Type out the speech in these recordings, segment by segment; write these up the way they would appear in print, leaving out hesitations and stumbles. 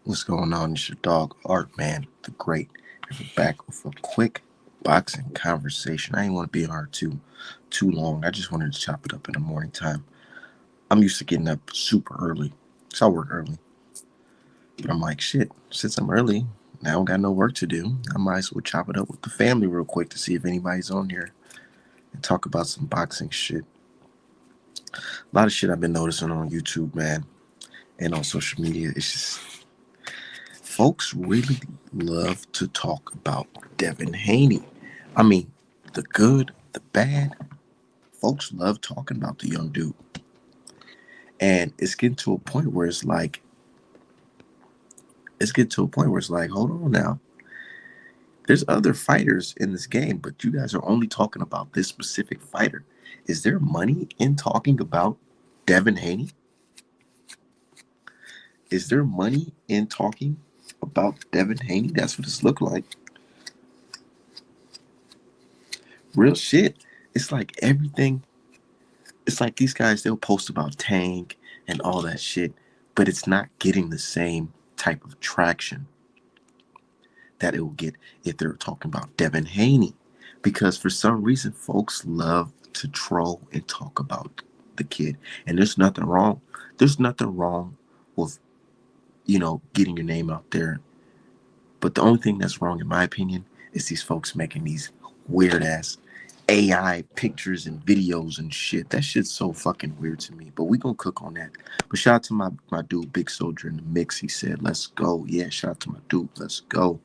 What's going on? It's your dog, Art Man, the Great. And we're back with a quick boxing conversation. I didn't want to be on here too long. I just wanted to chop it up in the morning time. I'm used to getting up super early, so I work early. But I'm like, shit, since I'm early, now I don't got no work to do. I might as well chop it up with the family real quick to see if anybody's on here and talk about some boxing shit. A lot of shit I've been noticing on YouTube, man, and on social media. It's just folks really love to talk about Devin Haney. I mean, the good, the bad. Folks love talking about the young dude. And it's getting to a point where it's like, hold on now. There's other fighters in this game, but you guys are only talking about this specific fighter. Is there money in talking about Devin Haney? Is there money in talking about Devin Haney? That's what it's looked like. Real shit. It's like everything it's like these guys, they'll post about Tank and all that shit, but it's not getting the same type of traction that it will get if they're talking about Devin Haney. Because for some reason, folks love to troll and talk about the kid. And there's nothing wrong. There's nothing wrong with, getting your name out there. But the only thing that's wrong, in my opinion, is these folks making these weird ass AI pictures and videos and shit. That shit's so fucking weird to me. But we gonna cook on that. But shout out to my dude, Big Soldier in the mix. He said, "Let's go." Yeah, shout out to my dude. Let's go.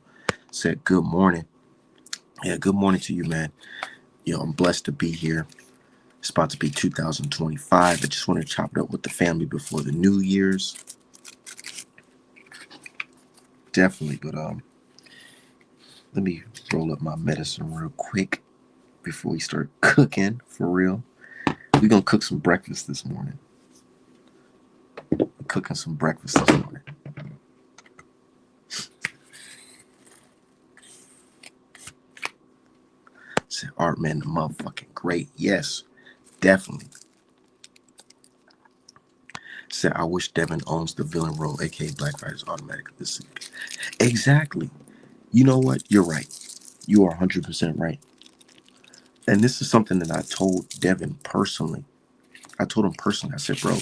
Said, "Good morning." Yeah, good morning to you, man. I'm blessed to be here. It's about to be 2025. I just want to chop it up with the family before the New Year's. Definitely, but let me roll up my medicine real quick before we start cooking for real. We're gonna cook some breakfast this morning. We're cooking some breakfast this morning. Said Art Man the motherfucking great. Yes, definitely. Said I wish Devin owns the villain role, aka Black Fighters automatically this week. Exactly. You know what? You're right. You are 100% right. And this is something that I told Devin personally. I told him personally. I said, bro,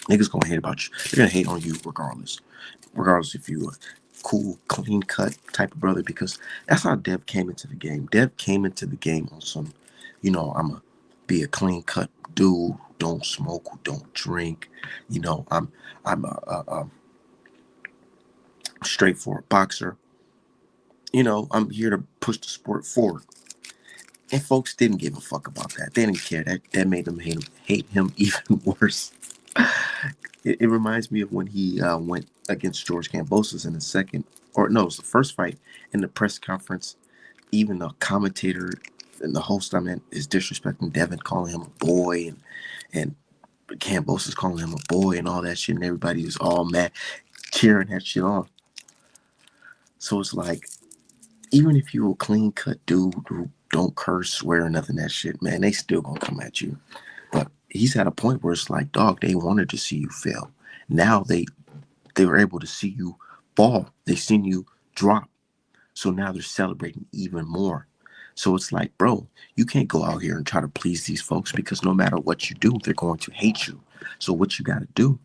niggas gonna hate about you. They're gonna hate on you regardless. Regardless if you a cool, clean cut type of brother, because that's how Dev came into the game. Dev came into the game on some, I'm a be a clean cut dude, don't smoke, don't drink. I'm a straightforward boxer. I'm here to push the sport forward. And folks didn't give a fuck about that. They didn't care. That made them hate him even worse. It reminds me of when he went against George Kambosos in the second, or no, it was the first fight in the press conference. Even the commentator and the host, is disrespecting Devin, calling him a boy, and Kambosos calling him a boy and all that shit, and everybody was all mad, cheering that shit on. So it's like, even if you a clean cut dude who don't curse, swear, or nothing that shit, man, they still gonna come at you. But he's at a point where it's like, dog, they wanted to see you fail. Now they were able to see you fall. They seen you drop. So now they're celebrating even more. So it's like, bro, you can't go out here and try to please these folks because no matter what you do, they're going to hate you. So what you got to do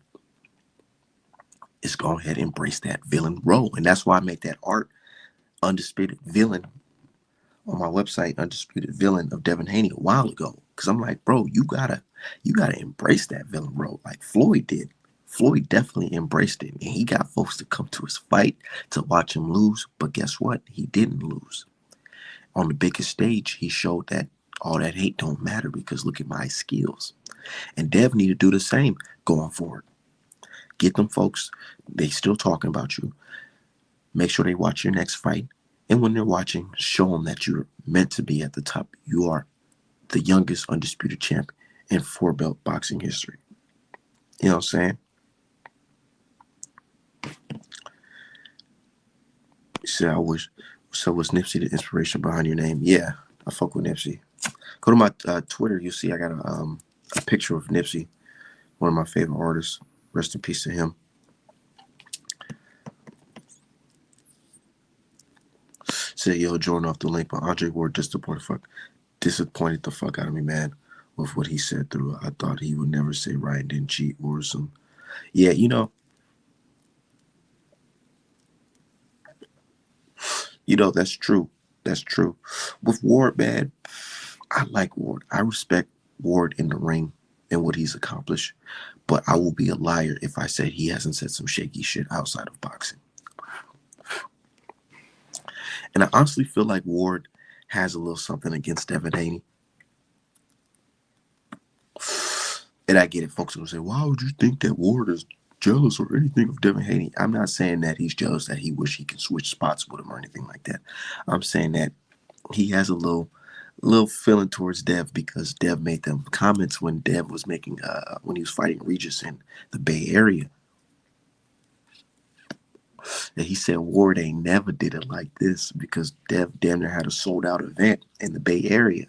is go ahead and embrace that villain role. And that's why I made that art, Undisputed Villain, on my website, Undisputed Villain of Devin Haney, a while ago. Because I'm like, bro, you gotta embrace that villain role like Floyd did. Floyd definitely embraced it, and he got folks to come to his fight to watch him lose. But guess what? He didn't lose. On the biggest stage, he showed that all that hate don't matter because look at my skills. And Dev need to do the same going forward. Get them folks, they still talking about you. Make sure they watch your next fight. And when they're watching, show them that you're meant to be at the top. You are the youngest undisputed champ in four belt boxing history. You know what I'm saying? So I wish. So was Nipsey the inspiration behind your name? Yeah, I fuck with Nipsey. Go to my Twitter. You'll see I got a picture of Nipsey, one of my favorite artists. Rest in peace to him. Say, yo, join off the link, but Andre Ward disappointed the fuck out of me, man, with what he said through. I thought he would never say Ryan didn't cheat or some. Yeah, that's true. That's true. With Ward, man, I like Ward. I respect Ward in the ring and what he's accomplished. But I will be a liar if I said he hasn't said some shaky shit outside of boxing. And I honestly feel like Ward has a little something against Devin Haney. And I get it. Folks will say, why would you think that Ward is jealous or anything of Devin Haney? I'm not saying that he's jealous, that he wish he could switch spots with him or anything like that. I'm saying that he has a little feeling towards Dev because Dev made them comments when Dev was when he was fighting Regis in the Bay Area. And he said Ward ain't never did it like this because Dev damn near had a sold out event in the Bay Area.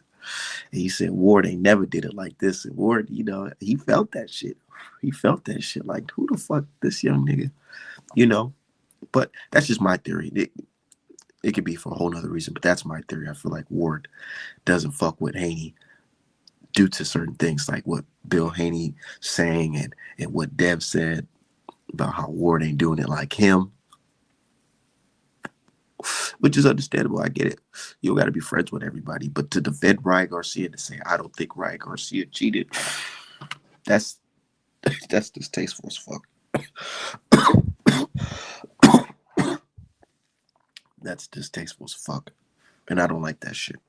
And he said Ward ain't never did it like this. And Ward, he felt that shit. He felt that shit. Like, who the fuck this young nigga? But that's just my theory. It could be for a whole nother reason, but that's my theory. I feel like Ward doesn't fuck with Haney due to certain things like what Bill Haney saying and what Dev said about how Ward ain't doing it like him. Which is understandable. I get it. You don't got to be friends with everybody. But to defend Ryan Garcia, to say, I don't think Ryan Garcia cheated, that's distasteful as fuck. That's distasteful as fuck. And I don't like that shit.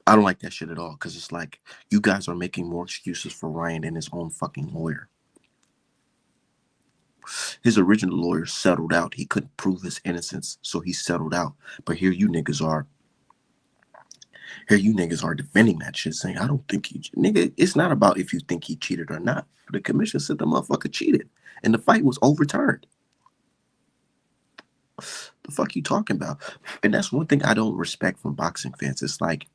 I don't like that shit at all because it's like you guys are making more excuses for Ryan than his own fucking lawyer. His original lawyer settled out. He couldn't prove his innocence, so he settled out. But here you niggas are defending that shit, saying, I don't think he nigga, it's not about if you think he cheated or not. The commission said the motherfucker cheated and the fight was overturned. The fuck you talking about? And that's one thing I don't respect from boxing fans. It's like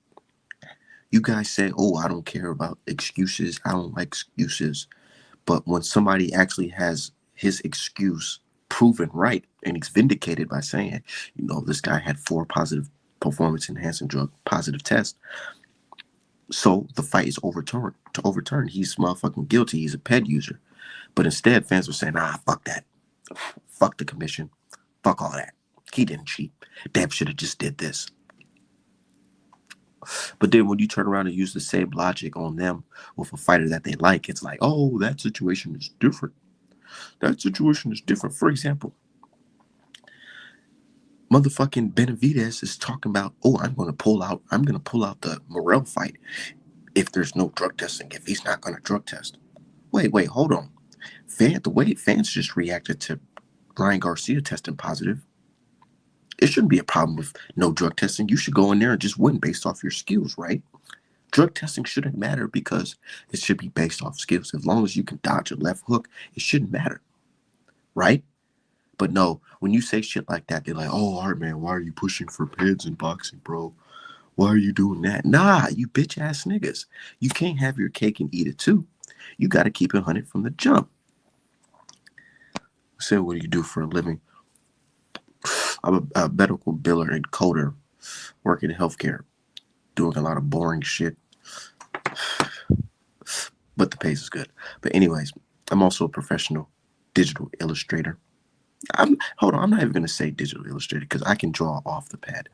you guys say, oh, I don't care about excuses. I don't like excuses. But when somebody actually has his excuse proven right and he's vindicated by saying, this guy had 4 positive performance enhancing drug positive tests, so the fight is overturned. To overturn, he's motherfucking guilty. He's a PED user. But instead, fans were saying, fuck that. Fuck the commission. Fuck all that. He didn't cheat. Dev should have just did this. But then when you turn around and use the same logic on them with a fighter that they like, it's like, oh, that situation is different. That situation is different. For example, motherfucking Benavidez is talking about, oh, I'm going to pull out the Morrell fight if there's no drug testing, if he's not going to drug test. Wait, hold on. The way fans just reacted to Ryan Garcia testing positive, it shouldn't be a problem with no drug testing. You should go in there and just win based off your skills, right? Drug testing shouldn't matter because it should be based off skills. As long as you can dodge a left hook, it shouldn't matter, right? But no, when you say shit like that, they're like, oh, all right, man, why are you pushing for PEDs in boxing, bro? Why are you doing that? Nah, you bitch ass niggas. You can't have your cake and eat it too. You got to keep it 100 from the jump. So what do you do for a living? I'm a medical biller and coder, working in healthcare, doing a lot of boring shit. But the pace is good. But anyways, I'm also a professional digital illustrator. I'm not even going to say digital illustrator because I can draw off the pad.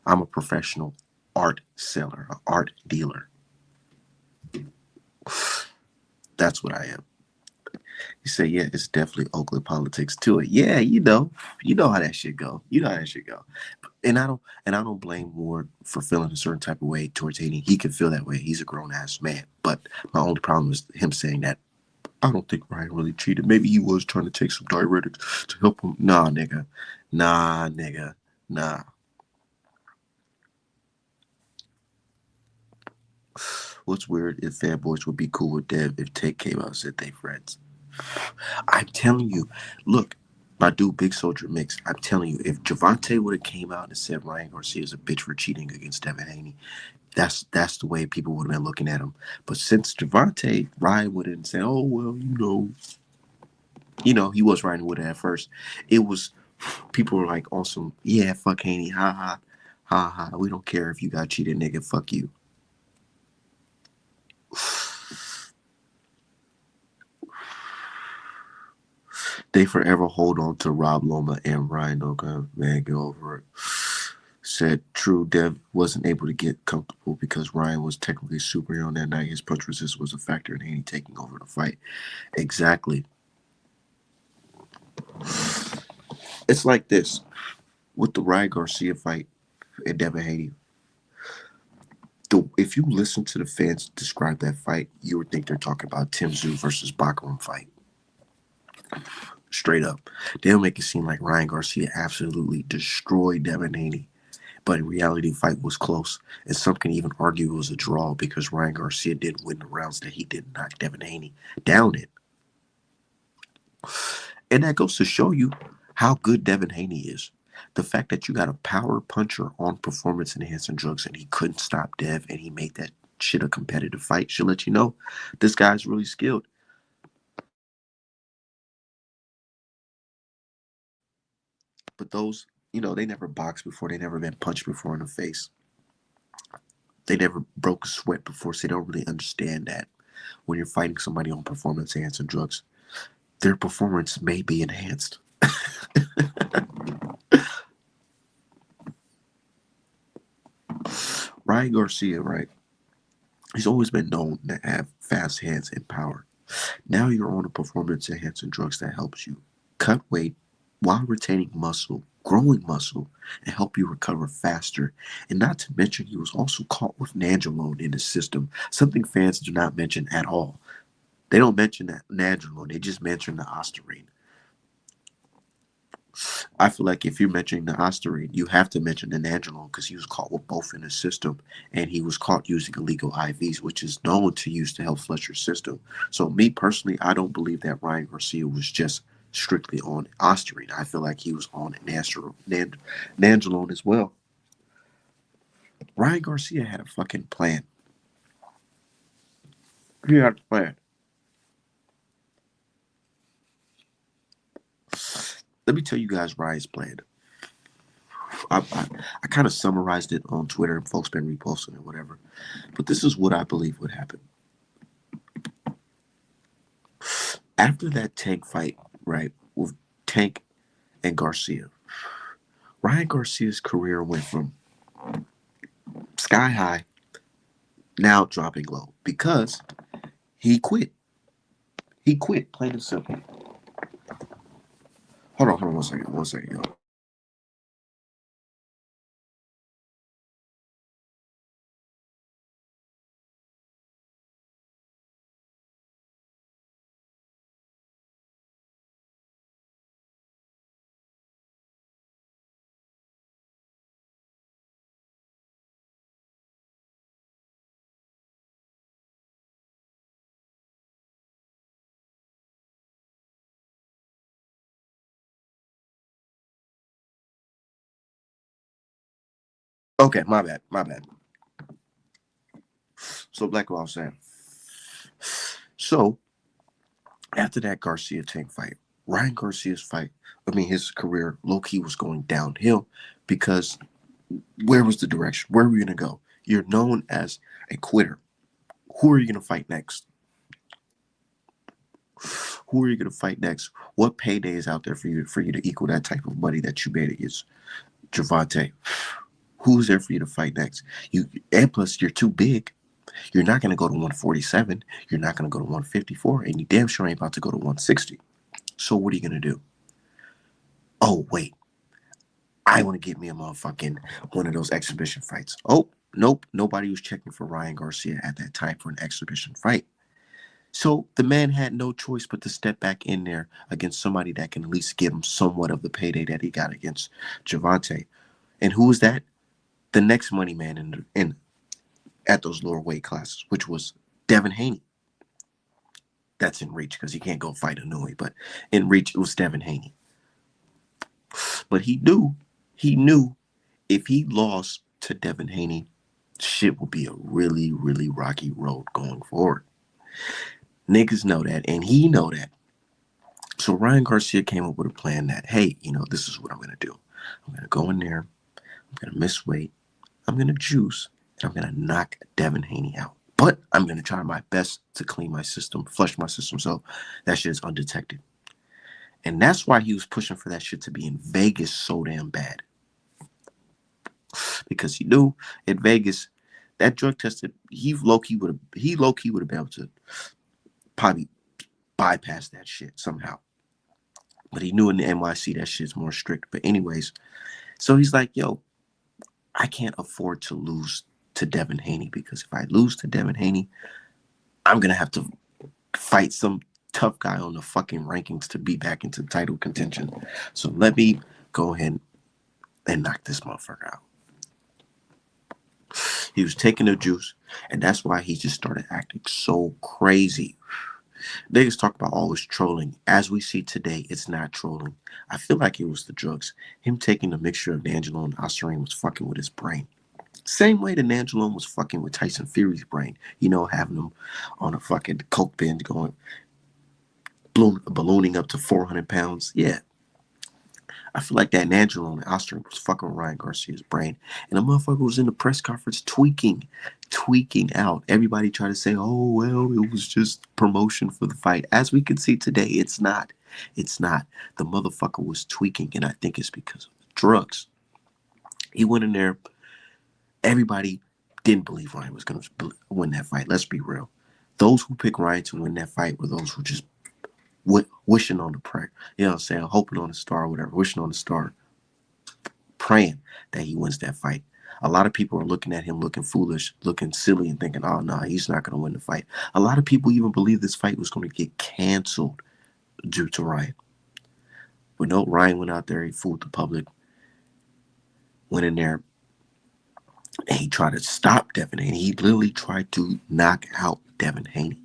I'm a professional art seller, an art dealer. That's what I am. You say, yeah, it's definitely Oakland politics to it. Yeah, you know how that shit go. And I don't blame Ward for feeling a certain type of way towards Haney. He can feel that way. He's a grown ass man. But my only problem is him saying that I don't think Ryan really cheated. Maybe he was trying to take some diuretics to help him. Nah, nigga. Nah. What's weird if fanboys would be cool with Dev if Tate came out and said they friends. I'm telling you, look, my dude, Big Soldier Mix, I'm telling you, if Javante would have came out and said Ryan Garcia is a bitch for cheating against Devin Haney, that's the way people would have been looking at him. But since Ryan would have said, oh, well, he was riding with it at first. It was People were like, awesome, yeah, fuck Haney, ha ha, ha ha. We don't care if you got cheated, nigga. Fuck you. They forever hold on to Rob Loma and Ryan. Okay, man, get over it. Said true, Dev wasn't able to get comfortable because Ryan was technically superior on that night. His punch resistance was a factor in Haney taking over the fight. Exactly. It's like this with the Ryan Garcia fight and Devin Haney. If you listen to the fans describe that fight, you would think they're talking about Tim Tszyu versus Bakaram fight. Straight up. They'll make it seem like Ryan Garcia absolutely destroyed Devin Haney. But in reality, the fight was close. And some can even argue it was a draw because Ryan Garcia didn't win the rounds that he did knock Devin Haney down in. And that goes to show you how good Devin Haney is. The fact that you got a power puncher on performance enhancing drugs and he couldn't stop Dev and he made that shit a competitive fight should let you know this guy's really skilled. But those, they never boxed before. They never been punched before in the face. They never broke a sweat before, so they don't really understand that when you're fighting somebody on performance enhancing drugs, their performance may be enhanced. Ryan Garcia, right? He's always been known to have fast hands and power. Now you're on a performance enhancing drugs that helps you cut weight while retaining muscle, growing muscle, and help you recover faster. And not to mention, he was also caught with nandrolone in the system, something fans do not mention at all. They don't mention that nandrolone, they just mention the ostarine. I feel like if you're mentioning the ostarine, you have to mention the nandrolone because he was caught with both in his system, and he was caught using illegal IVs, which is known to use to help flush your system. So me personally, I don't believe that Ryan Garcia was just strictly on ostarine. I feel like he was on nandrolone as well. Ryan Garcia had a fucking plan. He had a plan. Let me tell you guys Ryan's plan. I kind of summarized it on Twitter and folks been reposting it, whatever. But this is what I believe would happen. After that Tank fight, right, with Tank and Garcia, Ryan Garcia's career went from sky high, now dropping low because he quit. He quit, plain and simple. Hold on 1 second, y'all. Okay, my bad. So Black, what I was saying. So after that Garcia Tank fight, Ryan Garcia's his career low key was going downhill because where was the direction? Where are we gonna go? You're known as a quitter. Who are you gonna fight next? Who are you gonna fight next? What payday is out there for you to equal that type of money that you made against Gervonta? Who's there for you to fight next? And plus you're too big. You're not gonna go to 147. You're not gonna go to 154, and you damn sure ain't about to go to 160. So what are you gonna do? Oh wait, I want to get me a motherfucking one of those exhibition fights. Oh nope, nobody was checking for Ryan Garcia at that time for an exhibition fight. So the man had no choice but to step back in there against somebody that can at least give him somewhat of the payday that he got against Gervonta. And who was that? The next money man in at those lower weight classes, which was Devin Haney. That's in reach because he can't go fight Inouye, but in reach it was Devin Haney. But he knew if he lost to Devin Haney, shit would be a really, really rocky road going forward. Niggas know that, and he know that. So Ryan Garcia came up with a plan that, hey, this is what I'm going to do. I'm going to go in there. I'm going to miss weight. I'm going to juice. And I'm going to knock Devin Haney out. But I'm going to try my best to clean my system, flush my system so that shit is undetected. And that's why he was pushing for that shit to be in Vegas so damn bad. Because he knew in Vegas, that drug tested, he low-key would have been able to probably bypass that shit somehow. But he knew in the NYC that shit's more strict. But anyways, so he's like, yo, I can't afford to lose to Devin Haney, because if I lose to Devin Haney, I'm going to have to fight some tough guy on the fucking rankings to be back into title contention. So let me go ahead and knock this motherfucker out. He was taking the juice, and that's why he just started acting so crazy. Niggas talk about always trolling. As we see today, it's not trolling. I feel like it was the drugs. Him taking the mixture of Nandrolone and Ostarine was fucking with his brain. Same way the Nandrolone was fucking with Tyson Fury's brain. Having him on a fucking coke binge going, ballooning up to 400 pounds. Yeah. I feel like that Nandrolone and Ostarine was fucking with Ryan Garcia's brain. And the motherfucker was in the press conference tweaking out. Everybody tried to say, oh, well, it was just promotion for the fight. As we can see today, it's not. It's not. The motherfucker was tweaking, and I think it's because of the drugs. He went in there. Everybody didn't believe Ryan was going to win that fight. Let's be real. Those who picked Ryan to win that fight were those who just wishing on the prayer. You know what I'm saying? Hoping on the star or whatever. Wishing on the star. Praying that he wins that fight. A lot of people are looking at him looking foolish, looking silly, and thinking, oh, no, he's not going to win the fight. A lot of people even believe this fight was going to get canceled due to Ryan. But no, Ryan went out there. He fooled the public. Went in there. And he tried to stop Devin Haney. He literally tried to knock out Devin Haney.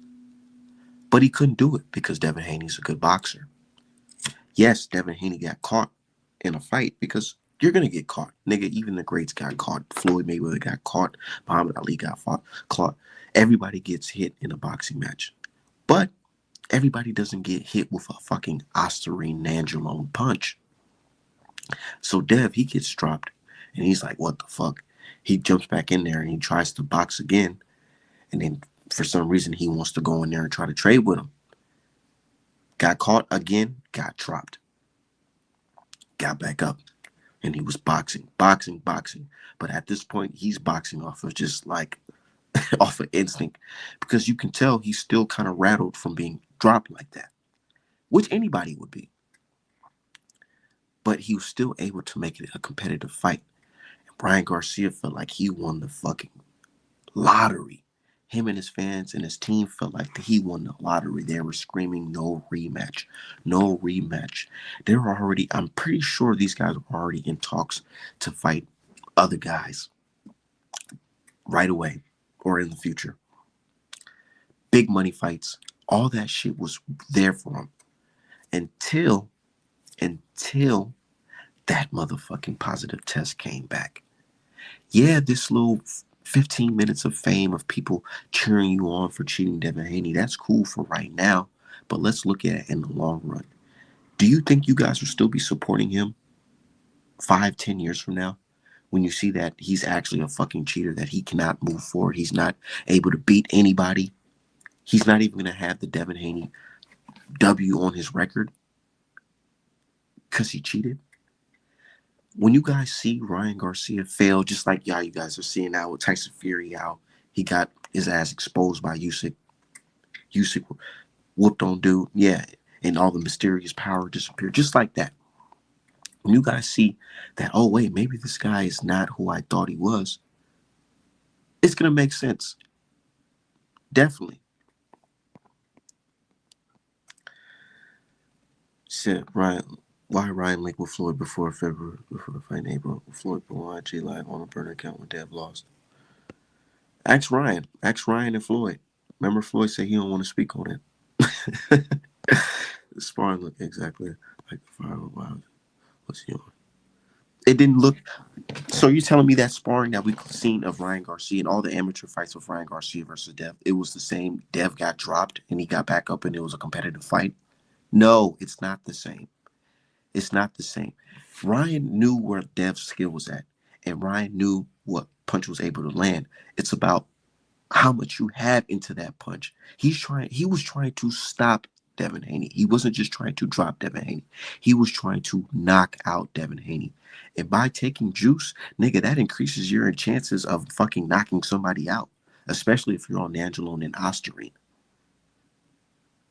But he couldn't do it because Devin Haney's a good boxer. Yes, Devin Haney got caught in a fight because you're going to get caught. Nigga, even the greats got caught. Floyd Mayweather got caught. Muhammad Ali got caught. Everybody gets hit in a boxing match. But everybody doesn't get hit with a fucking Ostarine Nandrolone punch. So Dev, he gets dropped. And he's like, what the fuck? He jumps back in there and he tries to box again. And then for some reason, he wants to go in there and try to trade with him. Got caught again, got dropped. Got back up. And he was boxing. But at this point, he's boxing off of just like, off of instinct. Because you can tell he's still kind of rattled from being dropped like that. Which anybody would be. But he was still able to make it a competitive fight. And Ryan Garcia felt like he won the fucking lottery. Him and his fans and his team felt like he won the lottery. They were screaming, no rematch. No rematch. I'm pretty sure these guys are already in talks to fight other guys right away or in the future. Big money fights. All that shit was there for him. Until that motherfucking positive test came back. Yeah, this little 15 minutes of fame of people cheering you on for cheating Devin Haney, that's cool for right now, but let's look at it in the long run. Do you think you guys will still be supporting him 5-10 years from now when you see that he's actually a fucking cheater, that he cannot move forward, he's not able to beat anybody, he's not even going to have the Devin Haney W on his record because he cheated? When you guys see Ryan Garcia fail, just like y'all, you guys are seeing now with Tyson Fury, how he got his ass exposed by Usyk. Usyk whooped on dude, yeah, and all the mysterious power disappeared, just like that. When you guys see that, oh wait, maybe this guy is not who I thought he was, it's gonna make sense. Definitely. Said Ryan. Why Ryan linked with Floyd before February, before the fight in April? Floyd put on IG Live on a burner account when Dev lost. Ask Ryan and Floyd. Remember Floyd said he don't want to speak on it. The sparring looked exactly like the fire. Wow. What's he on? It didn't look. So you're telling me that sparring that we've seen of Ryan Garcia and all the amateur fights of Ryan Garcia versus Dev, it was the same? Dev got dropped and he got back up and it was a competitive fight? No, it's not the same. It's not the same. Ryan knew where Dev's skill was at, and Ryan knew what punch was able to land. It's about how much you have into that punch. He was trying to stop Devin Haney. He wasn't just trying to drop Devin Haney. He was trying to knock out Devin Haney. And by taking juice, nigga, that increases your chances of fucking knocking somebody out, especially if you're on Nandrolone and Ostarine.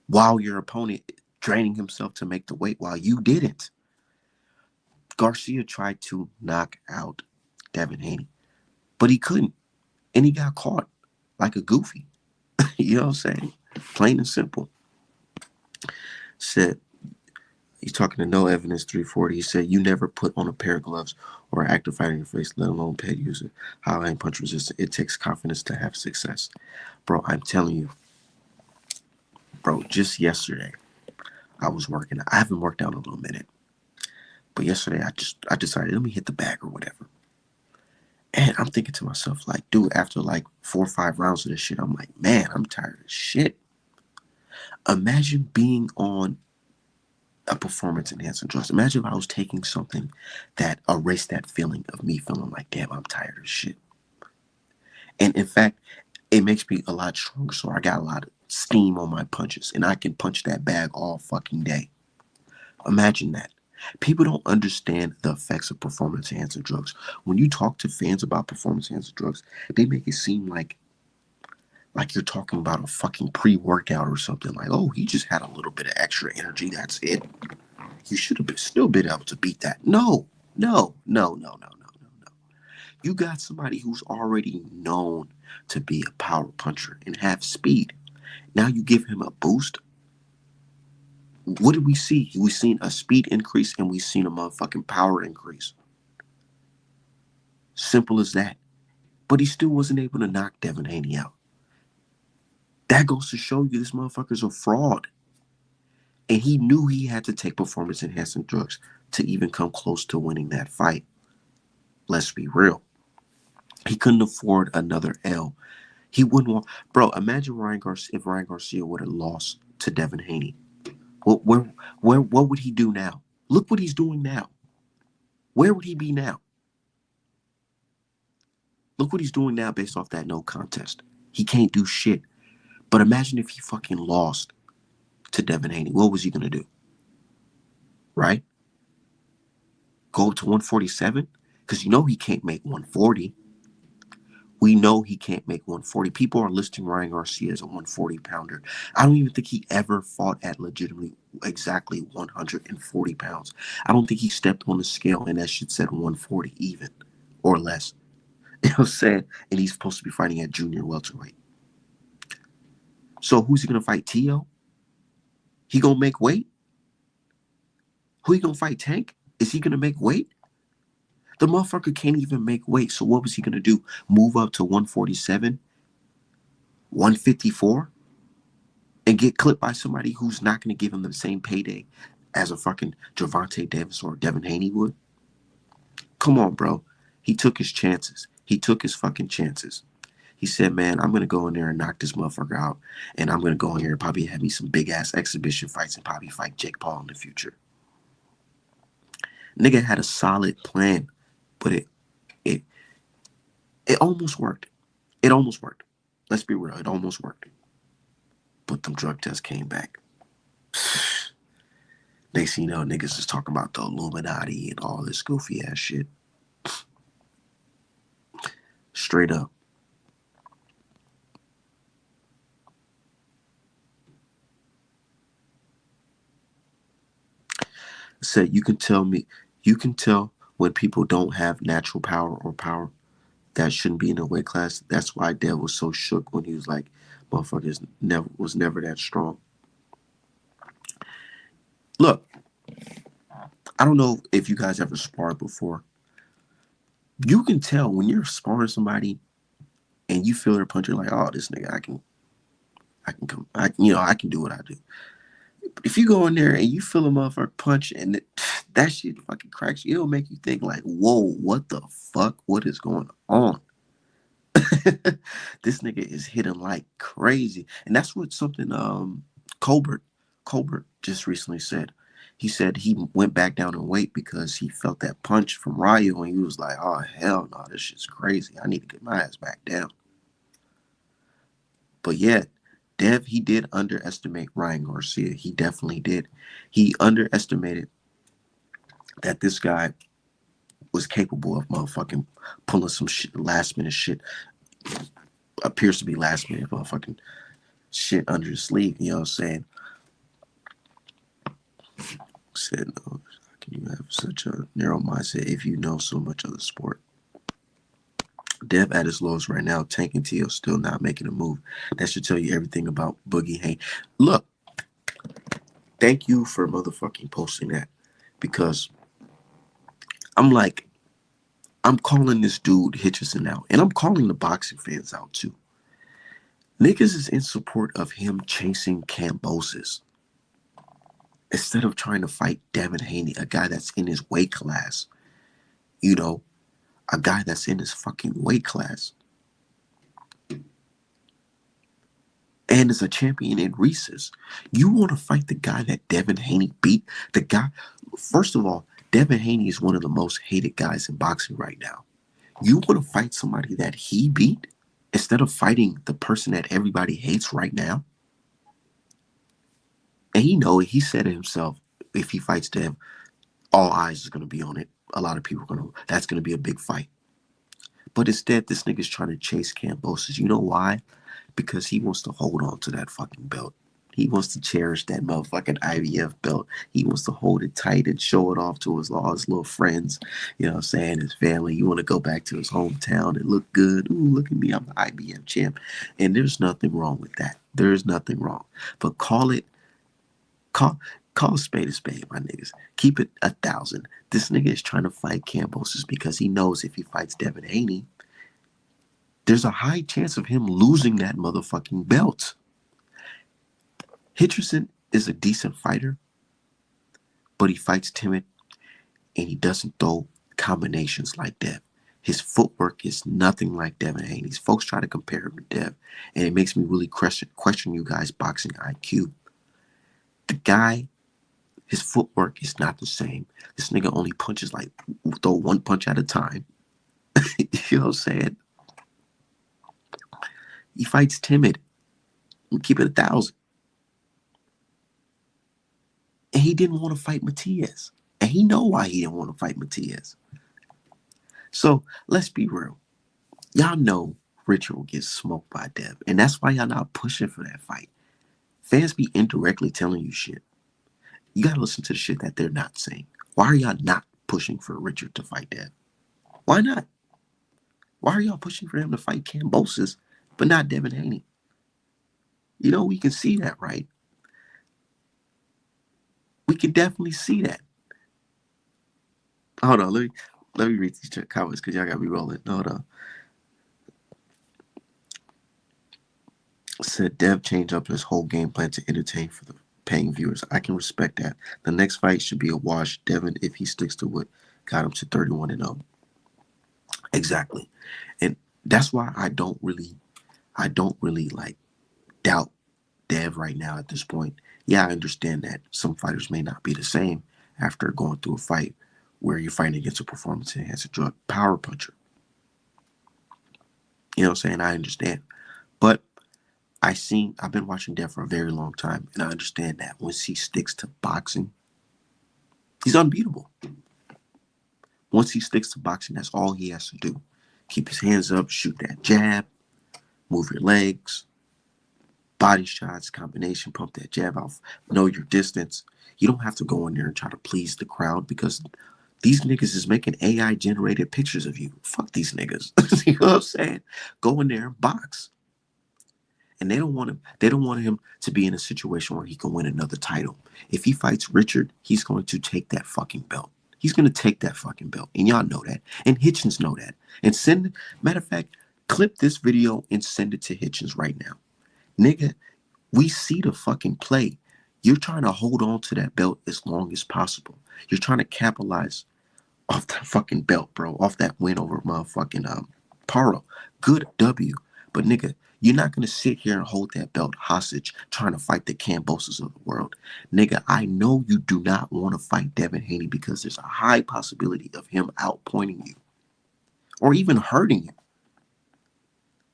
While your opponent draining himself to make the weight while you didn't. Garcia tried to knock out Devin Haney, but he couldn't. And he got caught like a goofy. You know what I'm saying? Plain and simple. Said, he's talking to No Evidence 340. He said, you never put on a pair of gloves or an active fighter in your face, let alone PED user. How I ain't punch resistant. It takes confidence to have success. Bro, I'm telling you, bro, just yesterday, I was working. I haven't worked out in a little minute. But yesterday, I decided, let me hit the bag or whatever. And I'm thinking to myself, like, dude, after like 4 or 5 rounds of this shit, I'm like, man, I'm tired of shit. Imagine being on a performance enhancing drugs. Imagine if I was taking something that erased that feeling of me feeling like, damn, I'm tired of shit. And in fact, it makes me a lot stronger. So I got a lot of steam on my punches and I can punch that bag all fucking day. Imagine that. People don't understand the effects of performance enhancing drugs. When you talk to fans about performance enhancing drugs, they make it seem like you're talking about a fucking pre-workout or something. Like, oh, he just had a little bit of extra energy. That's it. You should have still been able to beat that. No, no, no, no, no, no, no, no. You got somebody who's already known to be a power puncher and have speed. Now you give him a boost. What did we see? We seen a speed increase and we seen a motherfucking power increase. Simple as that. But he still wasn't able to knock Devin Haney out. That goes to show you this motherfucker's a fraud. And he knew he had to take performance enhancing drugs to even come close to winning that fight. Let's be real. He couldn't afford another L. He wouldn't want, bro, imagine if Ryan Garcia would have lost to Devin Haney. What would he do now? Look what he's doing now. Where would he be now? Look what he's doing now based off that no contest. He can't do shit. But imagine if he fucking lost to Devin Haney. What was he going to do? Right? Go up to 147? Because you know he can't make 140. We know he can't make 140. People are listing Ryan Garcia as a 140 pounder. I don't even think he ever fought at legitimately exactly 140 pounds. I don't think he stepped on the scale and that shit said 140 even or less. You know what I'm saying? And he's supposed to be fighting at junior welterweight. So who's he going to fight? Tio? He going to make weight? Who he going to fight? Tank? Is he going to make weight? The motherfucker can't even make weight. So what was he going to do? Move up to 147? 154? And get clipped by somebody who's not going to give him the same payday as a fucking Gervonta Davis or Devin Haney would? Come on, bro. He took his chances. He took his fucking chances. He said, man, I'm going to go in there and knock this motherfucker out. And I'm going to go in here and probably have me some big-ass exhibition fights and probably fight Jake Paul in the future. Nigga had a solid plan, but it almost worked. It almost worked. Let's be real. It almost worked. But them drug tests came back. Next thing you know, niggas is talking about the Illuminati and all this goofy ass shit. Straight up. Said you can tell when people don't have natural power or power that shouldn't be in a weight class. That's why Dev was so shook when he was like, motherfuckers was never that strong. Look, I don't know if you guys ever sparred before. You can tell when you're sparring somebody and you feel their punch, you're like, oh, this nigga, I can do what I do. But if you go in there and you feel a motherfucker punch and that shit fucking cracks you, it'll make you think like, whoa, what the fuck? What is going on? This nigga is hitting like crazy. And that's what something Colbert Colbert just recently said. He said he went back down in weight because he felt that punch from Ryu and he was like, oh, hell no, this shit's crazy. I need to get my ass back down. But yeah, Dev, he did underestimate Ryan Garcia. He definitely did. He underestimated that this guy was capable of motherfucking pulling some shit, last minute shit, appears to be last minute motherfucking shit under his sleeve. You know what I'm saying? Said, no, how can you have such a narrow mindset if you know so much of the sport? Dev at his lowest right now, Tank and Teo still not making a move. That should tell you everything about Boogie Haney. Look, thank you for motherfucking posting that, because I'm like, I'm calling this dude Hitchison out, and I'm calling the boxing fans out too. Niggas is in support of him chasing Kambosos instead of trying to fight Devin Haney, a guy that's in his weight class. You know, a guy that's in his fucking weight class. And is a champion in Reese's. You want to fight the guy that Devin Haney beat? The guy, first of all, Devin Haney is one of the most hated guys in boxing right now. You want to fight somebody that he beat instead of fighting the person that everybody hates right now? And he said it himself, if he fights Dev, all eyes is going to be on it. A lot of people are going to, that's going to be a big fight. But instead, this nigga's trying to chase Kambosos. You know why? Because he wants to hold on to that fucking belt. He wants to cherish that motherfucking IBF belt. He wants to hold it tight and show it off to all his little friends, you know what I'm saying, his family. You want to go back to his hometown and look good. Ooh, look at me, I'm the IBF champ. And there's nothing wrong with that. There's nothing wrong. But call a spade, my niggas. Keep it 1,000. This nigga is trying to fight Kambosos because he knows if he fights Devin Haney, there's a high chance of him losing that motherfucking belt. Hitchison is a decent fighter, but he fights timid and he doesn't throw combinations like Dev. His footwork is nothing like Devin Haney's. Folks try to compare him to Dev, and it makes me really question you guys' boxing IQ. The guy, his footwork is not the same. This nigga only punches like, throw one punch at a time. You know what I'm saying? He fights timid. Keep it 1,000. And he didn't want to fight Matias. And he know why he didn't want to fight Matias. So let's be real. Y'all know Richard will get smoked by Dev. And that's why y'all not pushing for that fight. Fans be indirectly telling you shit. You got to listen to the shit that they're not saying. Why are y'all not pushing for Richard to fight Dev? Why not? Why are y'all pushing for him to fight Kambosos, but not Devin Haney? You know, we can see that, right? We can definitely see that. Hold on, let me read these comments because y'all got me rolling. Hold on. Said Dev changed up his whole game plan to entertain for the paying viewers. I can respect that. The next fight should be a wash. Devin, if he sticks to what got him to 31-0. Exactly. And that's why I don't really like doubt Dev right now at this point. Yeah, I understand that some fighters may not be the same after going through a fight where you're fighting against a performance-enhancing drug power puncher. You know what I'm saying? I understand. But I've been watching Dev for a very long time, and I understand that once he sticks to boxing, he's unbeatable. Once he sticks to boxing, that's all he has to do. Keep his hands up, shoot that jab, move your legs, body shots, combination, pump that jab out, know your distance. You don't have to go in there and try to please the crowd because these niggas is making AI generated pictures of you. Fuck these niggas. You know what I'm saying? Go in there and box. And they don't want him to be in a situation where he can win another title. If he fights Richard, he's going to take that fucking belt. He's going to take that fucking belt. And y'all know that. And Hitchens know that. And matter of fact, clip this video and send it to Hitchens right now. Nigga, we see the fucking play. You're trying to hold on to that belt as long as possible. You're trying to capitalize off that fucking belt, bro. Off that win over motherfucking Paro. Good W. But nigga, you're not gonna sit here and hold that belt hostage trying to fight the Kambosos of the world. Nigga, I know you do not want to fight Devin Haney because there's a high possibility of him outpointing you or even hurting you.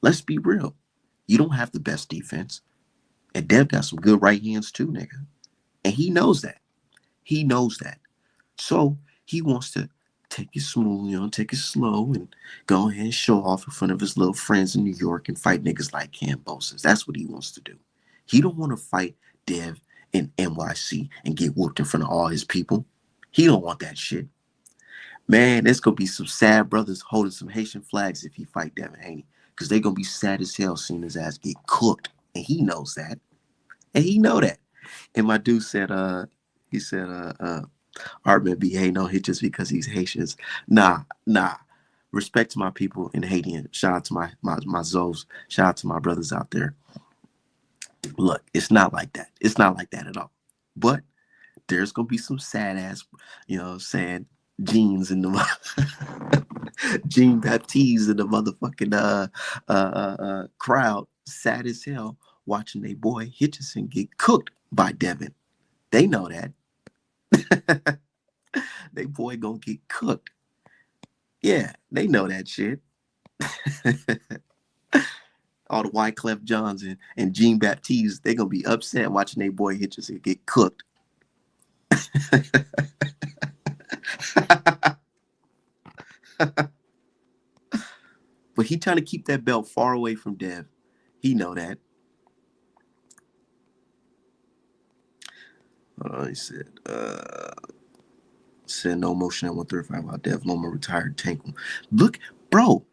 Let's be real. You don't have the best defense. And Dev got some good right hands too, nigga. And he knows that. He knows that. So he wants to take it smooth, take it slow and go ahead and show off in front of his little friends in New York and fight niggas like Kambosos. That's what he wants to do. He don't want to fight Dev in NYC and get whooped in front of all his people. He don't want that shit. Man, there's gonna be some sad brothers holding some Haitian flags if he fight Devin Haney. Because they're gonna be sad as hell seeing his ass get cooked. And he knows that. And he know that. And my dude said, he said, Artman be hating on him just because he's Haitians. Nah. Respect to my people in Haiti. Shout out to my Zos. Shout out to my brothers out there. Look, it's not like that. It's not like that at all. But there's gonna be some sad ass, saying jeans in the Jean Baptiste in the motherfucking crowd, sad as hell, watching their boy Hitchison get cooked by Devin. They know that. They boy gonna get cooked. Yeah, they know that shit. All the Wyclef Johns and Jean Baptiste, they gonna be upset watching their boy Hitchison get cooked. But he trying to keep that belt far away from Dev. He know that. He said no motion at 135 while Dev Loma retired Tank. Look, bro,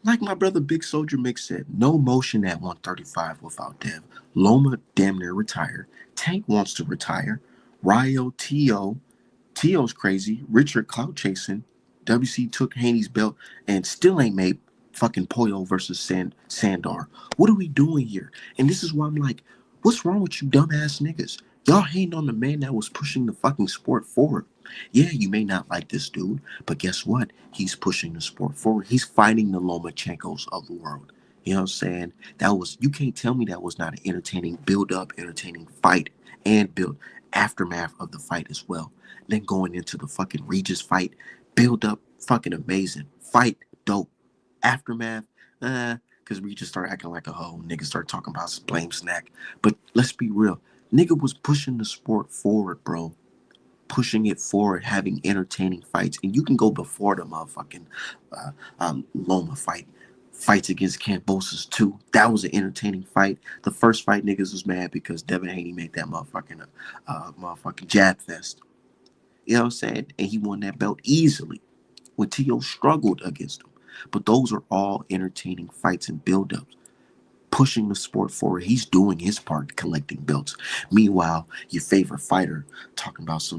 like my brother Big Soldier Mix said, no motion at 135 without Dev. Loma damn near retired. Tank wants to retire. Ryo, T.O.'s crazy. Richard clout chasing. WC took Haney's belt and still ain't made fucking Poyo versus Sandar. What are we doing here? And this is why I'm like, what's wrong with you dumbass niggas? Y'all hating on the man that was pushing the fucking sport forward. Yeah, you may not like this dude, but guess what? He's pushing the sport forward. He's fighting the Lomachenkos of the world. You know what I'm saying? You can't tell me that was not an entertaining build-up, entertaining fight, and aftermath of the fight as well. Then going into the fucking Regis fight, build up, fucking amazing. Fight, dope. Aftermath, because Regis started acting like a hoe. Niggas started talking about blame snack. But let's be real. Nigga was pushing the sport forward, bro. Pushing it forward, having entertaining fights. And you can go before the motherfucking Loma fights against Kambosos too. That was an entertaining fight. The first fight, niggas was mad because Devin Haney made that motherfucking jab fest. You know what I'm saying? And he won that belt easily when T.O. struggled against him. But those are all entertaining fights and build-ups. Pushing the sport forward. He's doing his part collecting belts. Meanwhile, your favorite fighter talking about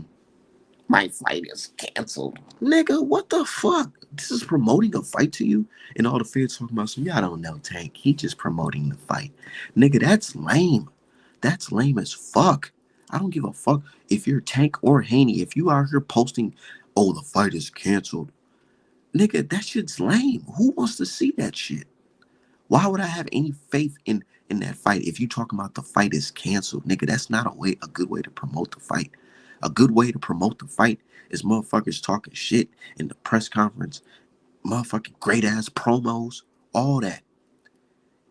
my fight is canceled. Nigga, what the fuck? This is promoting a fight to you? And all the fans talking about y'all don't know Tank. He just promoting the fight. Nigga, that's lame. That's lame as fuck. I don't give a fuck if you're Tank or Haney. If you out here posting, oh, the fight is canceled. Nigga, that shit's lame. Who wants to see that shit? Why would I have any faith in that fight if you talking about the fight is canceled? Nigga, that's not a good way to promote the fight. A good way to promote the fight is motherfuckers talking shit in the press conference, motherfucking great ass promos, all that.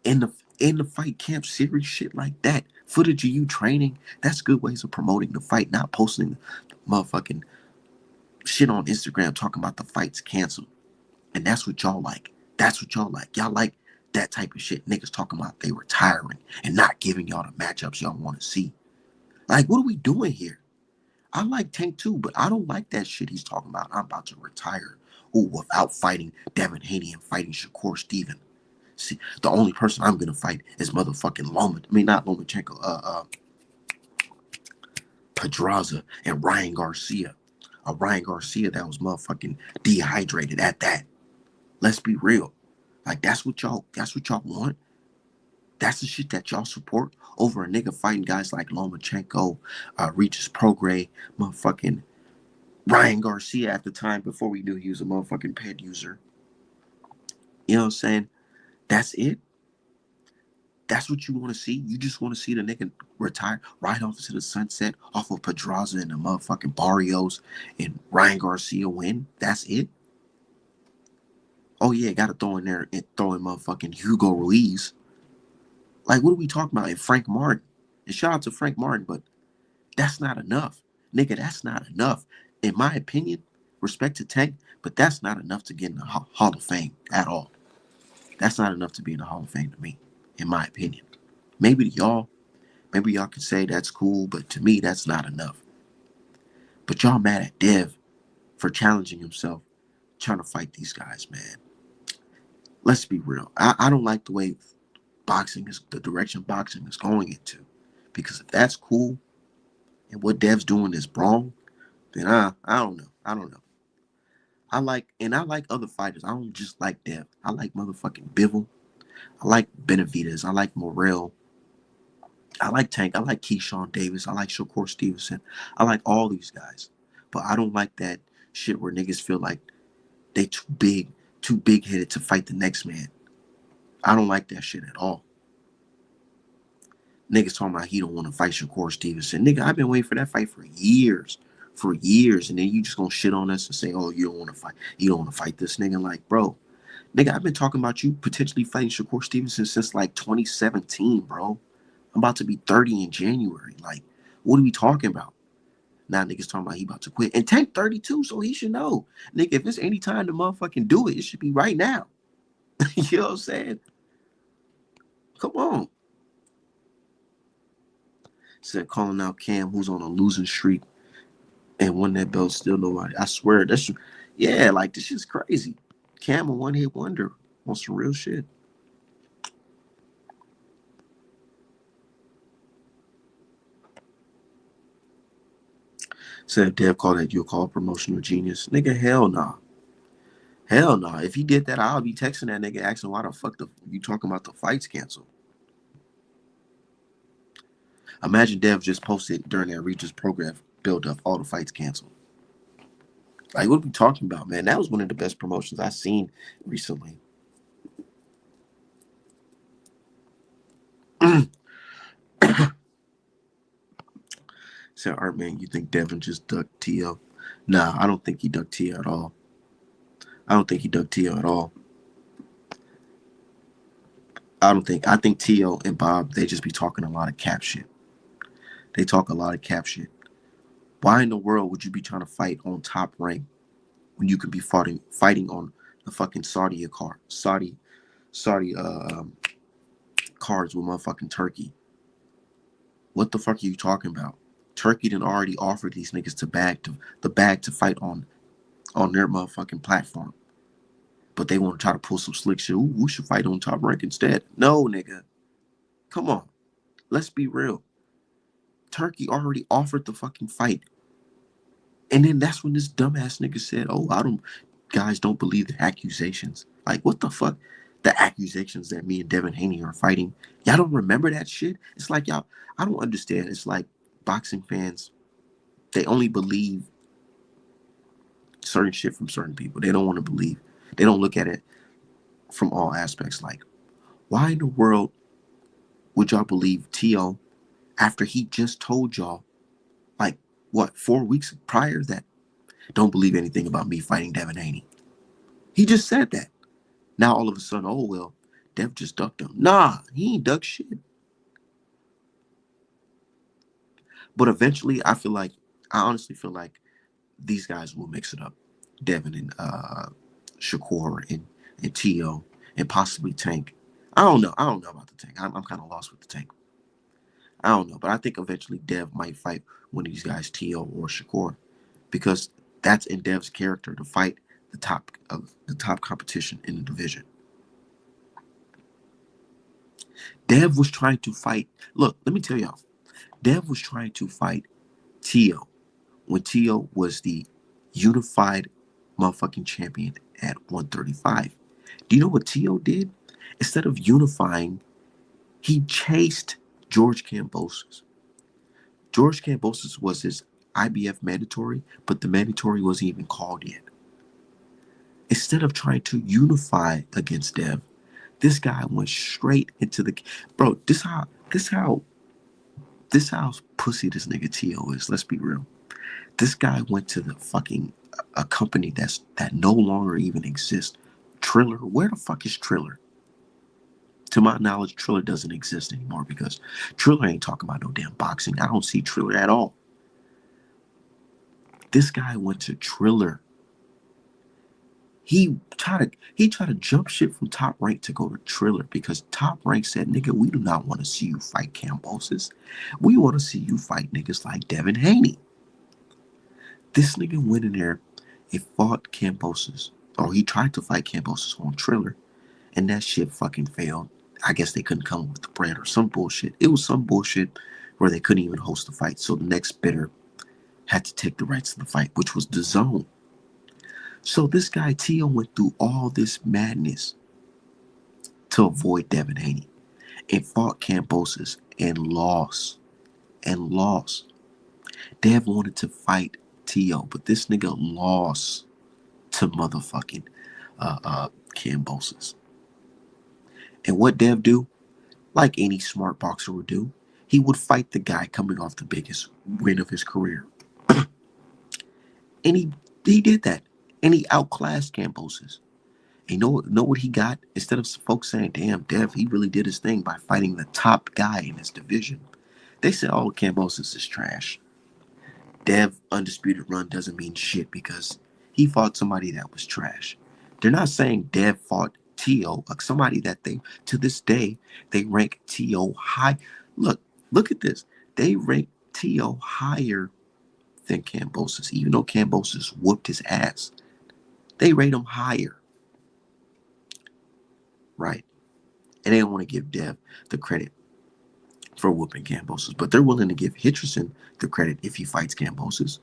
In the fight camp series, shit like that. Footage of you training, that's good ways of promoting the fight, not posting motherfucking shit on Instagram talking about the fight's canceled. And that's what y'all like. That's what y'all like. Y'all like that type of shit. Niggas talking about they retiring and not giving y'all the matchups y'all want to see. Like, what are we doing here? I like Tank too, but I don't like that shit he's talking about. I'm about to retire. Ooh, without fighting Devin Haney and fighting Shakur Steven. See, the only person I'm gonna fight is motherfucking not Lomachenko, Pedraza and Ryan Garcia. A Ryan Garcia that was motherfucking dehydrated at that. Let's be real. Like that's what y'all want. That's the shit that y'all support over a nigga fighting guys like Lomachenko, Regis Prograis, motherfucking Ryan Garcia at the time before we knew he was a motherfucking PED user. You know what I'm saying? That's it. That's what you want to see? You just want to see the nigga retire right off into the sunset off of Pedraza and the motherfucking Barrios and Ryan Garcia win? That's it? Oh yeah, gotta throw in there and throw in motherfucking Hugo Ruiz. Like, what are we talking about? And Frank Martin. And shout out to Frank Martin, but that's not enough. Nigga, that's not enough. In my opinion, respect to Tank, but that's not enough to get in the Hall of Fame at all. That's not enough to be in the Hall of Fame to me, in my opinion. Maybe to y'all, maybe y'all can say that's cool, but to me, that's not enough. But y'all mad at Dev for challenging himself, trying to fight these guys, man. Let's be real. I don't like the way boxing is, the direction boxing is going into. Because if that's cool and what Dev's doing is wrong, then I don't know. I don't know. I like other fighters. I don't just like Dev. I like motherfucking Bivol. I like Benavidez. I like Morrell. I like Tank. I like Keyshawn Davis. I like Shakur Stevenson. I like all these guys. But I don't like that shit where niggas feel like they too big headed to fight the next man. I don't like that shit at all. Niggas talking about he don't want to fight Shakur Stevenson. Nigga, I've been waiting for that fight for years. For years. And then you just gonna shit on us and say, oh, you don't want to fight. You don't want to fight this nigga. Like, bro, nigga, I've been talking about you potentially fighting Shakur Stevenson since like 2017, bro. I'm about to be 30 in January. Like, what are we talking about? Now niggas talking about he about to quit. And Tank 32, so he should know. Nigga, if it's any time to motherfucking do it, it should be right now. You know what I'm saying? Come on. Said calling out Cam, who's on a losing streak and won that belt, still nobody. I swear, that's, yeah, like, this shit's crazy. Cam, a one-hit wonder on some real shit. Said Dev called that, you'll call promotional genius. Nigga, hell nah. Hell nah. If he did that, I'll be texting that nigga asking why the fuck you talking about the fights canceled. Imagine Dev just posted during that Regis program build up, all the fights canceled. Like, what are we talking about, man? That was one of the best promotions I've seen recently. Said, Art, man, you think Devin just ducked Tio? Nah, I don't think he ducked Tio at all. I don't think he ducked Tio at all. I think Tio and Bob, they just be talking a lot of cap shit. They talk a lot of cap shit. Why in the world would you be trying to fight on Top Rank when you could be fighting on the fucking Saudi cards with motherfucking Turkey? What the fuck are you talking about? Turkey done already offered these niggas the bag to fight on their motherfucking platform. But they want to try to pull some slick shit. Ooh, we should fight on Top Rank instead. No, nigga. Come on. Let's be real. Turkey already offered the fucking fight. And then that's when this dumbass nigga said, oh, guys don't believe the accusations. Like, what the fuck? The accusations that me and Devin Haney are fighting. Y'all don't remember that shit? It's like y'all, I don't understand. It's like boxing fans, they only believe certain shit from certain people. They don't want to believe. They don't look at it from all aspects. Like, why in the world would y'all believe T.O. after he just told y'all, like, what, 4 weeks prior, that don't believe anything about me fighting Devin Haney? He just said that. Now all of a sudden, oh, well, Dev just ducked him. Nah, he ain't ducked shit. But eventually, I honestly feel like these guys will mix it up. Devin and Shakur and T.O. and possibly Tank. I don't know. I don't know about the Tank. I'm kind of lost with the Tank. I don't know. But I think eventually Dev might fight one of these guys, T.O. or Shakur, because that's in Dev's character to fight the top competition in the division. Dev was trying to fight. Look, let me tell y'all. Dev was trying to fight T.O. when T.O. was the unified motherfucking champion at 135. Do you know what T.O. did? Instead of unifying, he chased George Kambosos. George Kambosos was his IBF mandatory, but the mandatory wasn't even called yet. Instead of trying to unify against Dev, This guy went straight into the bro. This how pussy this nigga T.O. is. Let's be real. This guy went to the fucking a company that no longer even exists. Triller. Where the fuck is Triller? To my knowledge, Triller doesn't exist anymore because Triller ain't talking about no damn boxing. I don't see Triller at all. This guy went to Triller. He tried to jump ship from Top Rank to go to Triller because Top Rank said, nigga, we do not want to see you fight Kambosos. We want to see you fight niggas like Devin Haney. This nigga went in there and fought Kambosos. Or he tried to fight Kambosos on Triller. And that shit fucking failed. I guess they couldn't come up with the bread or some bullshit. It was some bullshit where they couldn't even host the fight. So the next bidder had to take the rights to the fight, which was the Zone. So this guy Tio went through all this madness to avoid Devin Haney and fought Kambosos and lost. And lost. Dev wanted to fight Tio, but this nigga lost to motherfucking Kambosos. And what Dev do? Like any smart boxer would do, he would fight the guy coming off the biggest win of his career. And he did that. And he outclassed Kambosos. And know what he got? Instead of folks saying, damn, Dev, he really did his thing by fighting the top guy in his division. They said, oh, Kambosos is trash. Dev undisputed run doesn't mean shit because he fought somebody that was trash. They're not saying Dev fought T.O., like somebody that they, to this day, they rank T.O. high. Look at this. They rank T.O. higher than Kambosos, even though Kambosos whooped his ass. They rate him higher. Right? And they don't want to give Dev the credit for whooping Kambosos, but they're willing to give Hitcherson the credit if he fights Kambosos.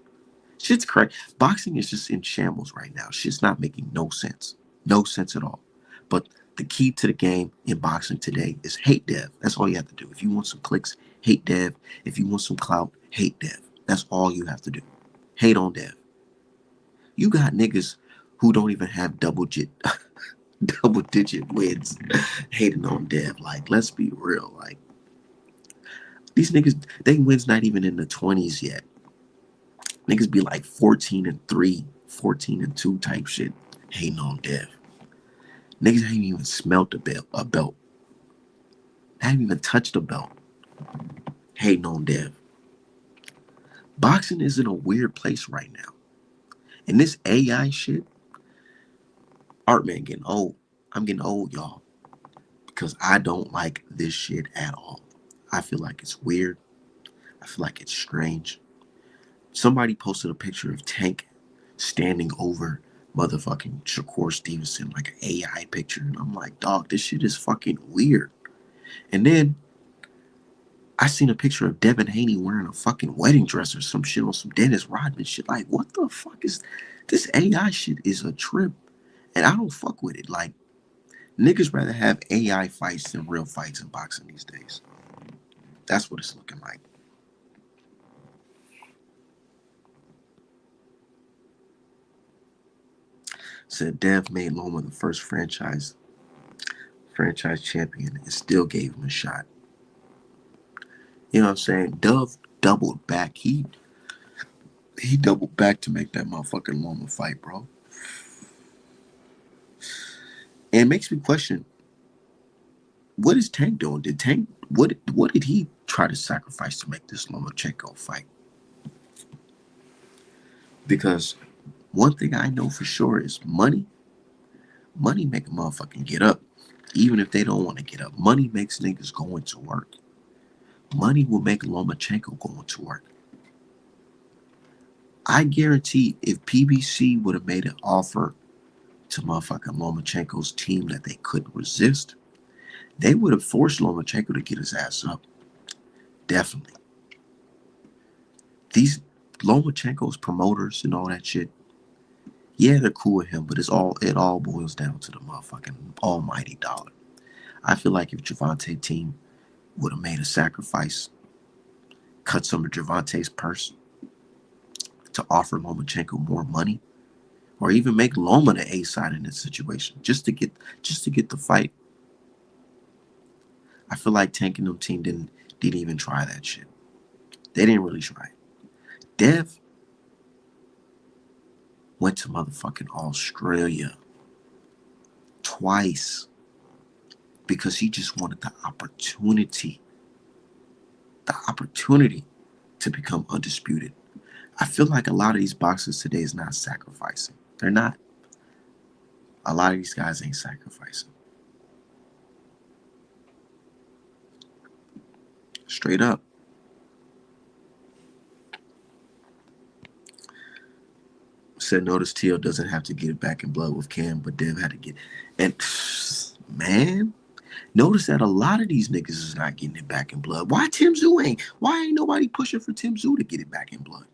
Shit's correct. Boxing is just in shambles right now. Shit's not making no sense. No sense at all. But the key to the game in boxing today is hate Dev. That's all you have to do. If you want some clicks, hate Dev. If you want some clout, hate Dev. That's all you have to do. Hate on Dev. You got niggas who don't even have double digit wins hating on Dev. Like, let's be real. Like, these niggas, they wins not even in the 20s yet. Niggas be like 14-3, 14-2 type shit, hating on Dev. Niggas haven't even smelt a belt. Haven't even touched a belt, hating on Dev. Boxing is in a weird place right now. And this AI shit, Art Man getting old. I'm getting old, y'all. Because I don't like this shit at all. I feel like it's weird. I feel like it's strange. Somebody posted a picture of Tank standing over motherfucking Shakur Stevenson, like an AI picture. And I'm like, dog, this shit is fucking weird. And then I seen a picture of Devin Haney wearing a fucking wedding dress or some shit on some Dennis Rodman shit. Like, what the fuck is this AI shit is a trip. And I don't fuck with it. Like, niggas rather have AI fights than real fights in boxing these days. That's what it's looking like. Said Dev made Loma the first franchise champion and still gave him a shot. You know what I'm saying? Dove doubled back. He doubled back to make that motherfucking Loma fight, bro. And it makes me question, what is Tank doing? What did he try to sacrifice to make this Lomachenko fight? Because one thing I know for sure is money. Money make a motherfucking get up. Even if they don't want to get up. Money makes niggas go into work. Money will make Lomachenko go into work. I guarantee if PBC would have made an offer to motherfucking Lomachenko's team that they couldn't resist, they would have forced Lomachenko to get his ass up. Definitely. These Lomachenko's promoters and all that shit, yeah, they're cool with him, but it all boils down to the motherfucking almighty dollar. I feel like if Gervonta team would have made a sacrifice, cut some of Gervonta's purse to offer Lomachenko more money, or even make Loma the A side in this situation, just to get the fight, I feel like Tank and them team didn't even try that shit. They didn't really try it. Dev went to motherfucking Australia twice because he just wanted the opportunity to become undisputed. I feel like a lot of these boxers today is not sacrificing. They're not. A lot of these guys ain't sacrificing. Straight up. Said notice Teo doesn't have to get it back in blood with Cam, but Dev had to get. And man, notice that a lot of these niggas is not getting it back in blood. Why Tim Zoo ain't? Why ain't nobody pushing for Tim Zoo to get it back in blood?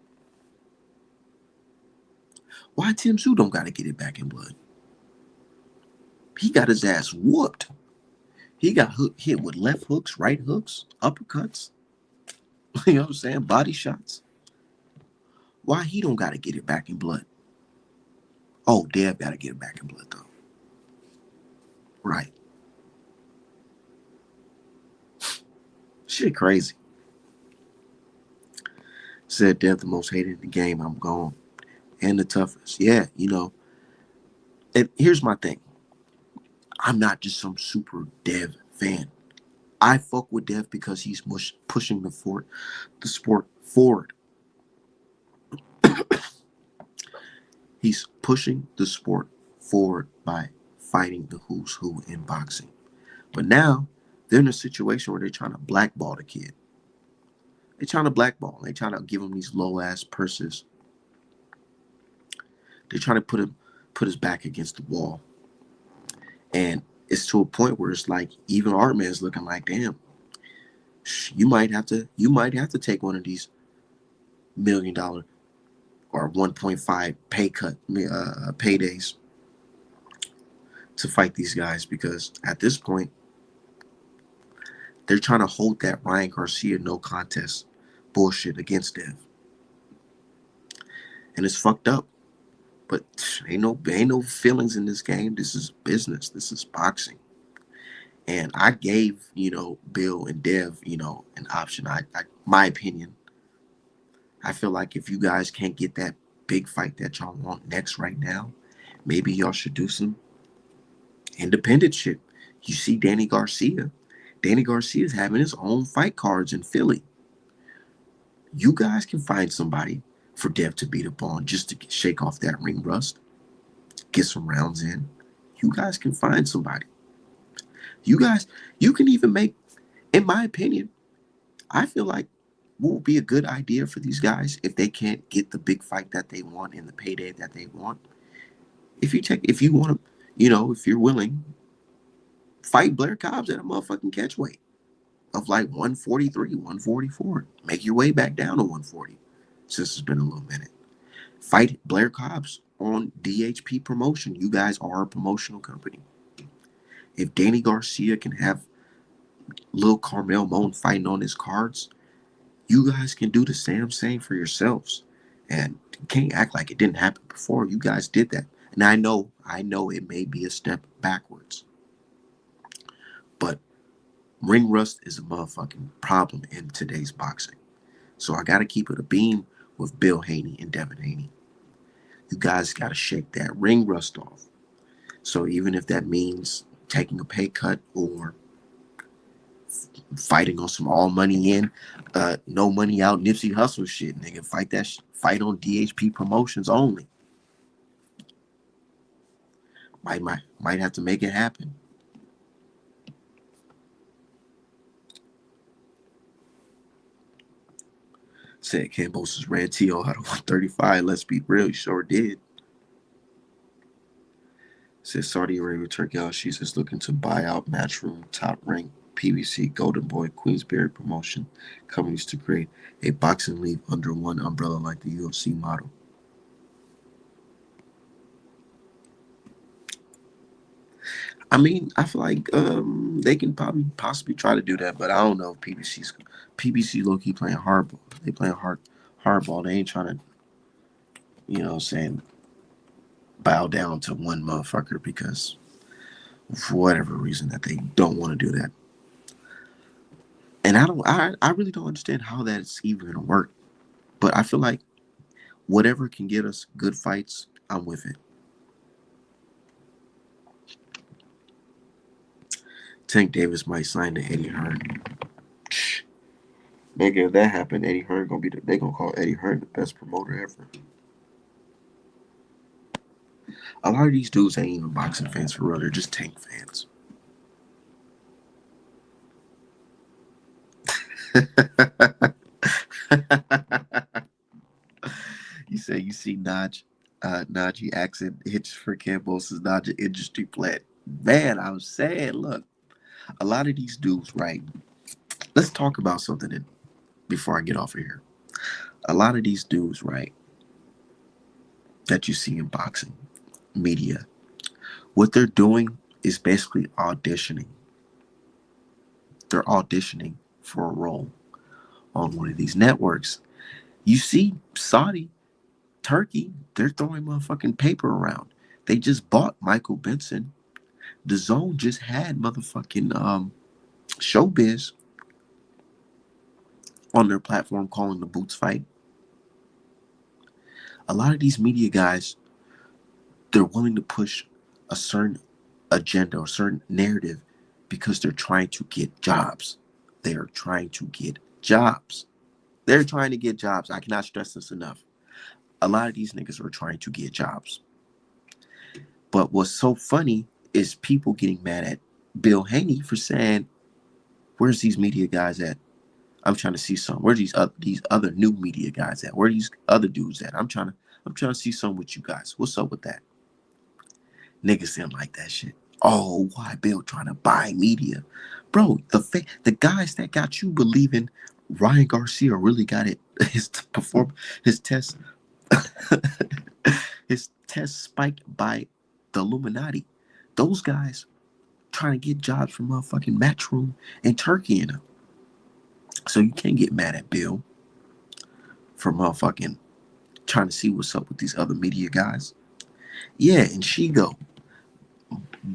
Why Tim Zoo don't got to get it back in blood? He got his ass whooped. He got hit with left hooks, right hooks, uppercuts. You know what I'm saying? Body shots. Why he don't got to get it back in blood? Oh, Dev got to get it back in blood though. Right. Shit crazy. Said Dev the most hated in the game. I'm gone. And the toughest. Yeah, you know. And here's my thing. I'm not just some super Dev fan. I fuck with Dev because he's pushing the sport forward. He's pushing the sport forward by fighting the who's who in boxing. But now they're in a situation where they're trying to blackball the kid. They're trying to blackball. They're trying to give him these low ass purses. They're trying to put his back against the wall. And it's to a point where it's like even Artman's looking like, damn, you might have to take one of these $1 million or 1.5 pay cut paydays to fight these guys, because at this point they're trying to hold that Ryan Garcia no contest bullshit against Dev. And it's fucked up. But ain't no feelings in this game. This is business. This is boxing. And I gave, Bill and Dev, an option. My opinion. I feel like if you guys can't get that big fight that y'all want next right now, maybe y'all should do some independent shit. You see Danny Garcia. Danny Garcia is having his own fight cards in Philly. You guys can find somebody for Dev to beat up on just to shake off that ring rust, get some rounds in. You guys can find somebody. You can even make, in my opinion, I feel like what would be a good idea for these guys if they can't get the big fight that they want and the payday that they want. If you want to, if you're willing, fight Blair Cobbs at a motherfucking catch weight of like 143, 144. Make your way back down to 140 since it's been a little minute. Fight Blair Cobbs on DHP Promotion. You guys are a promotional company. If Danny Garcia can have Lil Carmel Moan fighting on his cards, you guys can do the same for yourselves. And you can't act like it didn't happen before. You guys did that. And I know it may be a step backwards. But ring rust is a motherfucking problem in today's boxing. So I got to keep it a beam with Bill Haney and Devin Haney. You guys got to shake that ring rust off. So even if that means taking a pay cut or fighting on some all money in, no money out Nipsey Hussle shit, nigga, fight on DHP Promotions only. Might have to make it happen. Said Kambosos ran T.O. out of 135. Let's be real, he sure did. Said Saudi Arabia, Turkey, she's just looking to buy out Matchroom, Top Rank, PBC, Golden Boy, Queensberry Promotion companies to create a boxing league under one umbrella like the UFC model. I mean, I feel like they can possibly try to do that, but I don't know if PBC low key playing hardball. They playing hardball. They ain't trying to, bow down to one motherfucker because for whatever reason that they don't want to do that. And I really don't understand how that's even gonna work. But I feel like whatever can get us good fights, I'm with it. Tank Davis might sign to Eddie Hearn. Nigga, if that happened, Eddie Hearn they gonna call Eddie Hearn the best promoter ever. A lot of these dudes ain't even boxing fans for real. They're just Tank fans. You say you see Najee accent hitch for Kambosos Najee industry plan. Man, I was saying, look, a lot of these dudes, right? Let's talk about something before I get off of here. A lot of these dudes, right, that you see in boxing media, what they're doing is basically auditioning. They're auditioning for a role on one of these networks. You see Saudi, Turkey, they're throwing motherfucking paper around. They just bought Michael Benson. The Zone just had motherfucking Showbiz on their platform calling the Boots fight. A lot of these media guys, they're willing to push a certain agenda or certain narrative because they're trying to get jobs. They're trying to get jobs. They're trying to get jobs. I cannot stress this enough. A lot of these niggas are trying to get jobs. But what's so funny is people getting mad at Bill Haney for saying, where's these media guys at? I'm trying to see some. Where these other new media guys at? Where these other dudes at? I'm trying to see some with you guys. What's up with that? Niggas didn't like that shit. Oh, why Bill trying to buy media? Bro, the guys that got you believing Ryan Garcia really got it his test his test spiked by the Illuminati. Those guys trying to get jobs from motherfucking Matchroom in Turkey and them. So you can't get mad at Bill for motherfucking trying to see what's up with these other media guys. Yeah, and Shigo,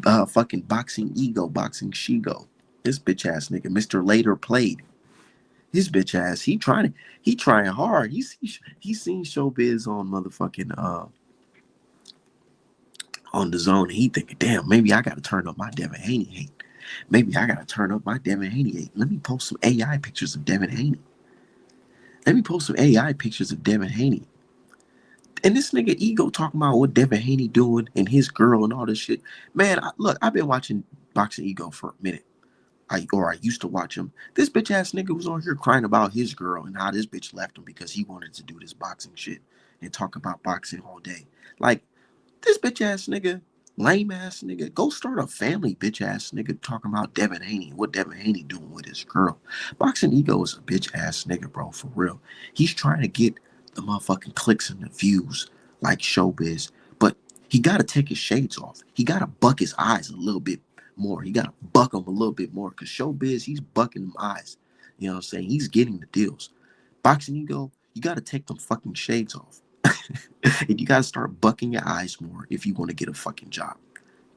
fucking boxing ego, boxing Shigo. This bitch ass nigga, Mr. Later played. His bitch ass, he trying hard. He seen Showbiz on motherfucking on the Zone. And he thinking, damn, maybe I gotta turn up my Devin Haney hate. Maybe I gotta turn up my Devin Haney hate. Let me post some AI pictures of Devin Haney. Let me post some AI pictures of Devin Haney. And this nigga ego talking about what Devin Haney doing and his girl and all this shit. Man, look, I've been watching Boxing Ego for a minute. I used to watch him. This bitch ass nigga was on here crying about his girl and how this bitch left him because he wanted to do this boxing shit and talk about boxing all day. Like, this bitch ass nigga, lame ass nigga, go start a family, bitch ass nigga talking about Devin Haney and what Devin Haney doing with his girl. Boxing Ego is a bitch ass nigga, bro, for real. He's trying to get the motherfucking clicks and the views like Showbiz, but he got to take his shades off. He got to buck his eyes a little bit more. He got to buck them a little bit more because Showbiz, he's bucking them eyes. You know what I'm saying? He's getting the deals. Boxing Ego, you got to take them fucking shades off. And you gotta start bucking your eyes more if you want to get a fucking job.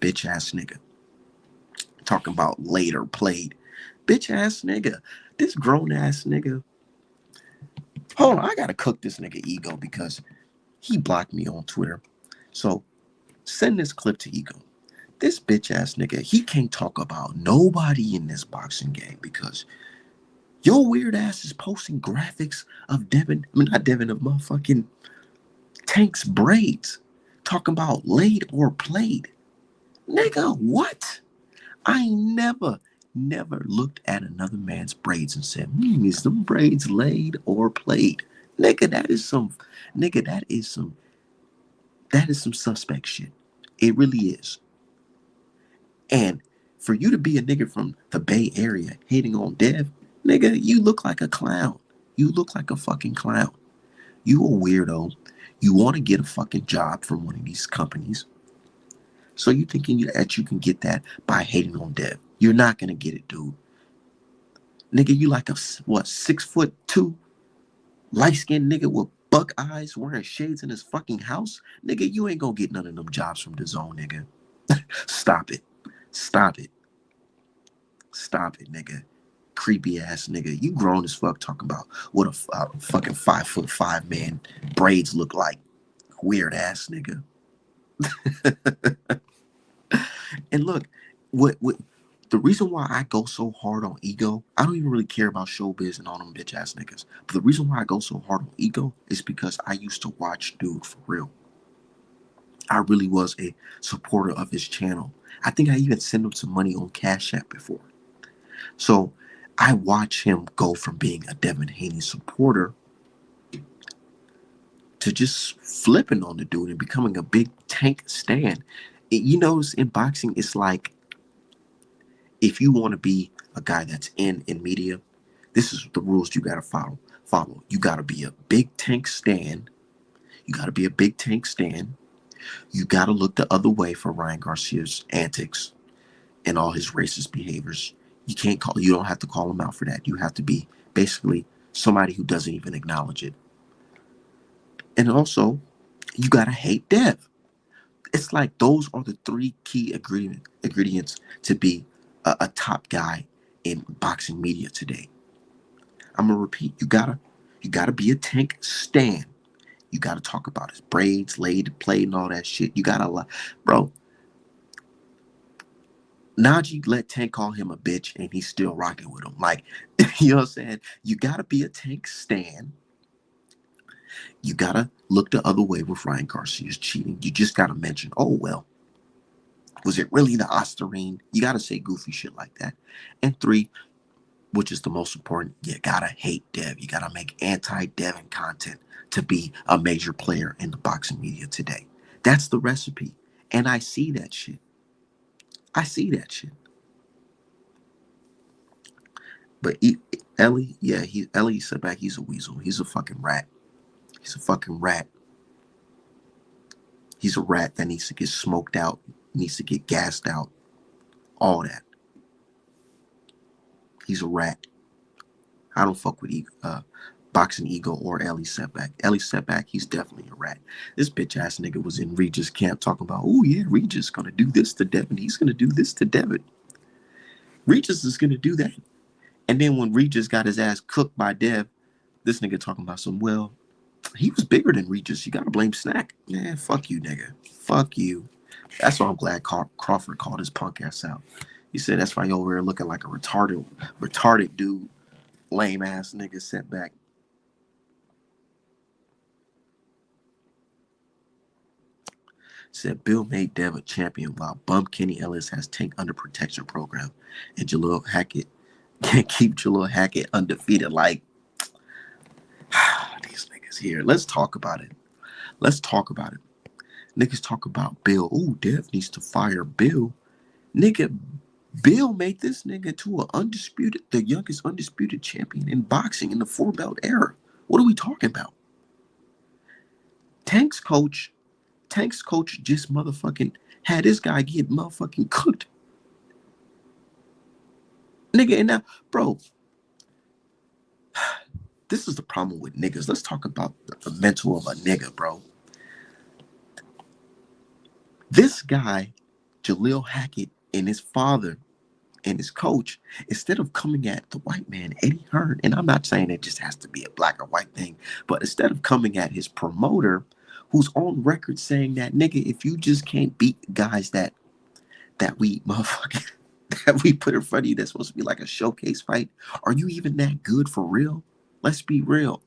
Bitch ass nigga. Talking about later played. Bitch ass nigga. This grown ass nigga. Hold on, I gotta cook this nigga Ego because he blocked me on Twitter. So send this clip to Ego. This bitch ass nigga, he can't talk about nobody in this boxing game because your weird ass is posting graphics of not Devin, of motherfucking Tank's braids, talking about laid or played. Nigga, what? I never looked at another man's braids and said, is them braids laid or played? Nigga, nigga, that is some suspect shit. It really is. And for you to be a nigga from the Bay Area hating on Dev, nigga, you look like a clown. You look like a fucking clown. You a weirdo. You want to get a fucking job from one of these companies. So you thinking that you can get that by hating on Dev. You're not going to get it, dude. Nigga, you like a, 6'2", light-skinned nigga with buck eyes wearing shades in his fucking house? Nigga, you ain't going to get none of them jobs from the Zone, nigga. Stop it. Stop it. Stop it, nigga. Creepy ass nigga. You grown as fuck talking about what a fucking 5'5" man braids look like. Weird ass nigga. And look, what the reason why I go so hard on ego, I don't even really care about showbiz and all them bitch ass niggas. But the reason why I go so hard on ego is because I used to watch dude for real. I really was a supporter of his channel. I think I even sent him some money on Cash App before. So I watch him go from being a Devin Haney supporter to just flipping on the dude and becoming a big tank stan. You notice in boxing, it's like if you want to be a guy that's in media, this is the rules you got to follow. You got to be a big tank stan. You got to be a big tank stan. You got to look the other way for Ryan Garcia's antics and all his racist behaviors. You don't have to call him out for that. You have to be basically somebody who doesn't even acknowledge it. And also, you got to hate Dev. It's like those are the three key ingredients to be a top guy in boxing media today. I'm gonna repeat. You gotta be a tank stan. You gotta talk about his braids, laid, played, and all that shit. You gotta, bro. Najee let Tank call him a bitch, and he's still rocking with him. Like, you know what I'm saying? You gotta be a Tank stan. You gotta look the other way with Ryan Garcia's cheating. You just gotta mention, oh well, was it really the Ostarine? You gotta say goofy shit like that. And three, which is the most important, you gotta hate Dev. You gotta make anti-Devin content to be a major player in the boxing media today. That's the recipe. And I see that shit. I see that shit. But Ellie, yeah, Ellie said back, he's a weasel. He's a fucking rat. He's a fucking rat. He's a rat that needs to get smoked out, needs to get gassed out. All that. He's a rat. I don't fuck with boxing ego or Ellie Setback. Ellie Setback, he's definitely a rat. This bitch ass nigga was in Regis camp talking about, oh yeah, Regis gonna do this to Devin. He's gonna do this to Devin. Regis is gonna do that. And then when Regis got his ass cooked by Dev, this nigga talking about some, well, he was bigger than Regis. You gotta blame Snack. Man, fuck you, nigga. Fuck you. That's why I'm glad Crawford called his punk ass out. He said that's why you over here looking like a retarded dude. Lame ass nigga Setback. Said Bill made Dev a champion while bum Kenny Ellis has Tank under protection program, and Jalil Hackett can't keep Jalil Hackett undefeated. Like, these niggas here. Let's talk about it. Let's talk about it. Niggas talk about Bill. Ooh, Dev needs to fire Bill. Nigga, Bill made this nigga to the youngest undisputed champion in boxing in the 4-belt era. What are we talking about? Tank's coach just motherfucking had this guy get motherfucking cooked. Nigga, and now, bro, this is the problem with niggas. Let's talk about the mental of a nigga, bro. This guy, Jalil Hackett, and his father and his coach, instead of coming at the white man, Eddie Hearn, and I'm not saying it just has to be a black or white thing, but instead of coming at his promoter, who's on record saying that, nigga, if you just can't beat guys that we motherfucking that we put in front of you that's supposed to be like a showcase fight, are you even that good for real? Let's be real.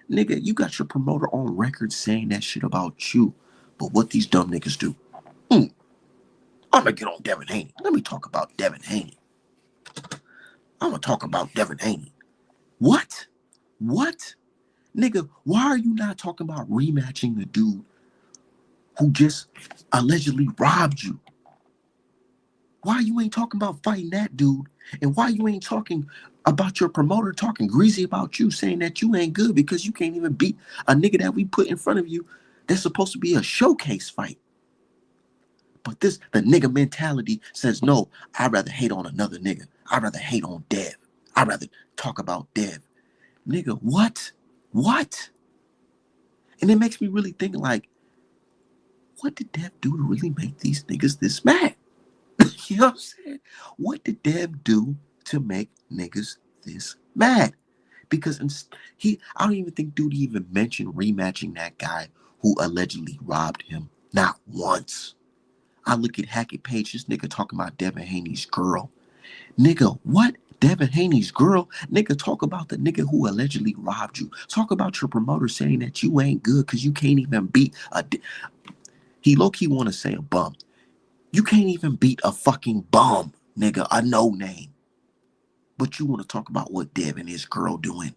Nigga, you got your promoter on record saying that shit about you. But what these dumb niggas do? I'm gonna get on Devin Haney. Let me talk about Devin Haney. I'm gonna talk about Devin Haney. What? What? Nigga, why are you not talking about rematching the dude who just allegedly robbed you? Why you ain't talking about fighting that dude? And why you ain't talking about your promoter talking greasy about you, saying that you ain't good because you can't even beat a nigga that we put in front of you that's supposed to be a showcase fight? But the nigga mentality says, no, I'd rather hate on another nigga. I'd rather hate on Dev. I'd rather talk about Dev. Nigga, what? What? And it makes me really think, like, what did Dev do to really make these niggas this mad? You know what I'm saying? What did Dev do to make niggas this mad. Because I don't even think dude even mentioned rematching that guy who allegedly robbed him. Not once. I look at Hackett Page, this nigga talking about Devin Haney's girl. Nigga, what? Devin Haney's girl? Nigga, talk about the nigga who allegedly robbed you. Talk about your promoter saying that you ain't good because you can't even beat a... He low-key want to say a bum. You can't even beat a fucking bum, nigga, a no name. But you want to talk about what Dev and his girl doing.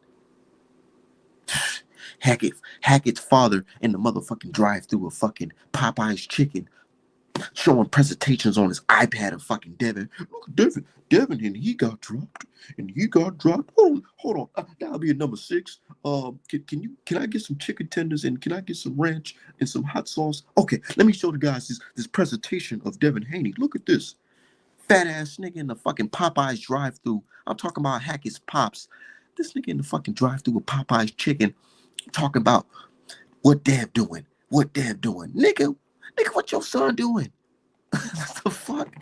Hackett's father in the motherfucking drive-through of fucking Popeye's chicken showing presentations on his iPad of fucking Devin. Look at Devin, and he got dropped. Hold on. That'll be a number 6. Can I get some chicken tenders and can I get some ranch and some hot sauce? Okay, let me show the guys this presentation of Devin Haney. Look at this. Fat ass nigga in the fucking Popeye's drive-through. I'm talking about Hackett's Pops. This nigga in the fucking drive-through with Popeye's chicken talking about what Dev doing. Nigga, what your son doing? What the fuck?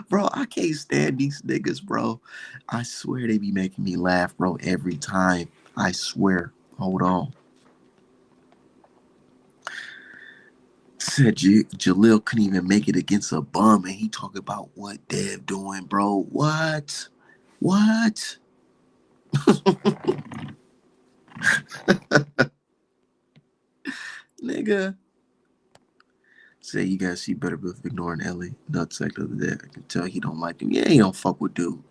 Bro, I can't stand these niggas, bro. I swear they be making me laugh, bro, every time. I swear. Hold on. Said Jalil couldn't even make it against a bum, and he talking about what Dev doing, bro. What? Nigga. Say you guys see better with ignoring Ellie. Nutsack the other day. I can tell he don't like him. Yeah, he don't fuck with dude.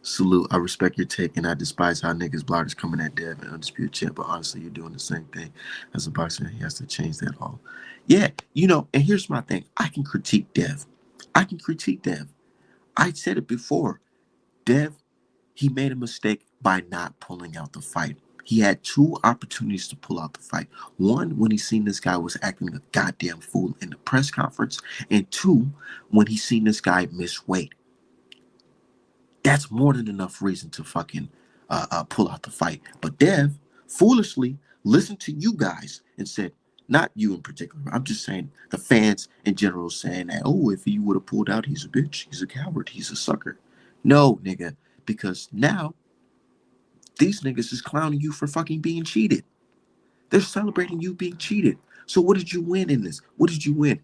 Salute. I respect your take, and I despise how niggas bloggers coming at Dev and Undisputed Champ, but honestly, you're doing the same thing. As a boxer, he has to change that all. Yeah, and here's my thing. I can critique Dev. I said it before. Dev, he made a mistake by not pulling out the fight. He had 2 opportunities to pull out the fight. 1, when he seen this guy was acting a goddamn fool in the press conference. And 2, when he seen this guy miss weight. That's more than enough reason to fucking pull out the fight. But Dev foolishly listened to you guys and said, not you in particular, I'm just saying the fans in general saying that, oh, if he would have pulled out, he's a bitch, he's a coward, he's a sucker. No, nigga, because now these niggas is clowning you for fucking being cheated. They're celebrating you being cheated. So what did you win in this? What did you win?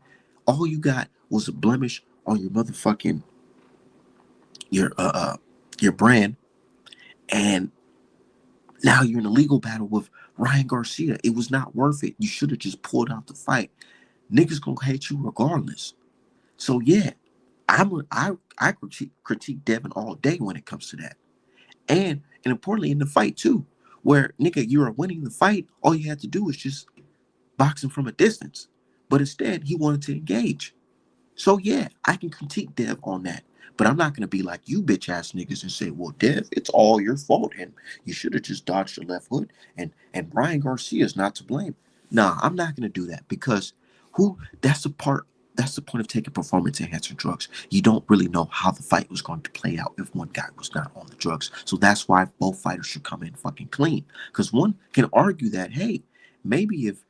All you got was a blemish on your motherfucking your brand, and now you're in a legal battle with Ryan Garcia. It was not worth it. You should have just pulled out the fight. Niggas gonna hate you regardless. So yeah, I critique Devin all day when it comes to that, and importantly in the fight too, where nigga you are winning the fight. All you had to do is just box him from a distance, but instead he wanted to engage. So yeah, I can critique Dev on that. But I'm not going to be like you bitch ass niggas and say, well, Dev, it's all your fault. And you should have just dodged your left hook. And Ryan Garcia is not to blame. Nah, I'm not going to do that because that's the point of taking performance enhancing drugs. You don't really know how the fight was going to play out if one guy was not on the drugs. So that's why both fighters should come in fucking clean. Because one can argue that, hey, maybe if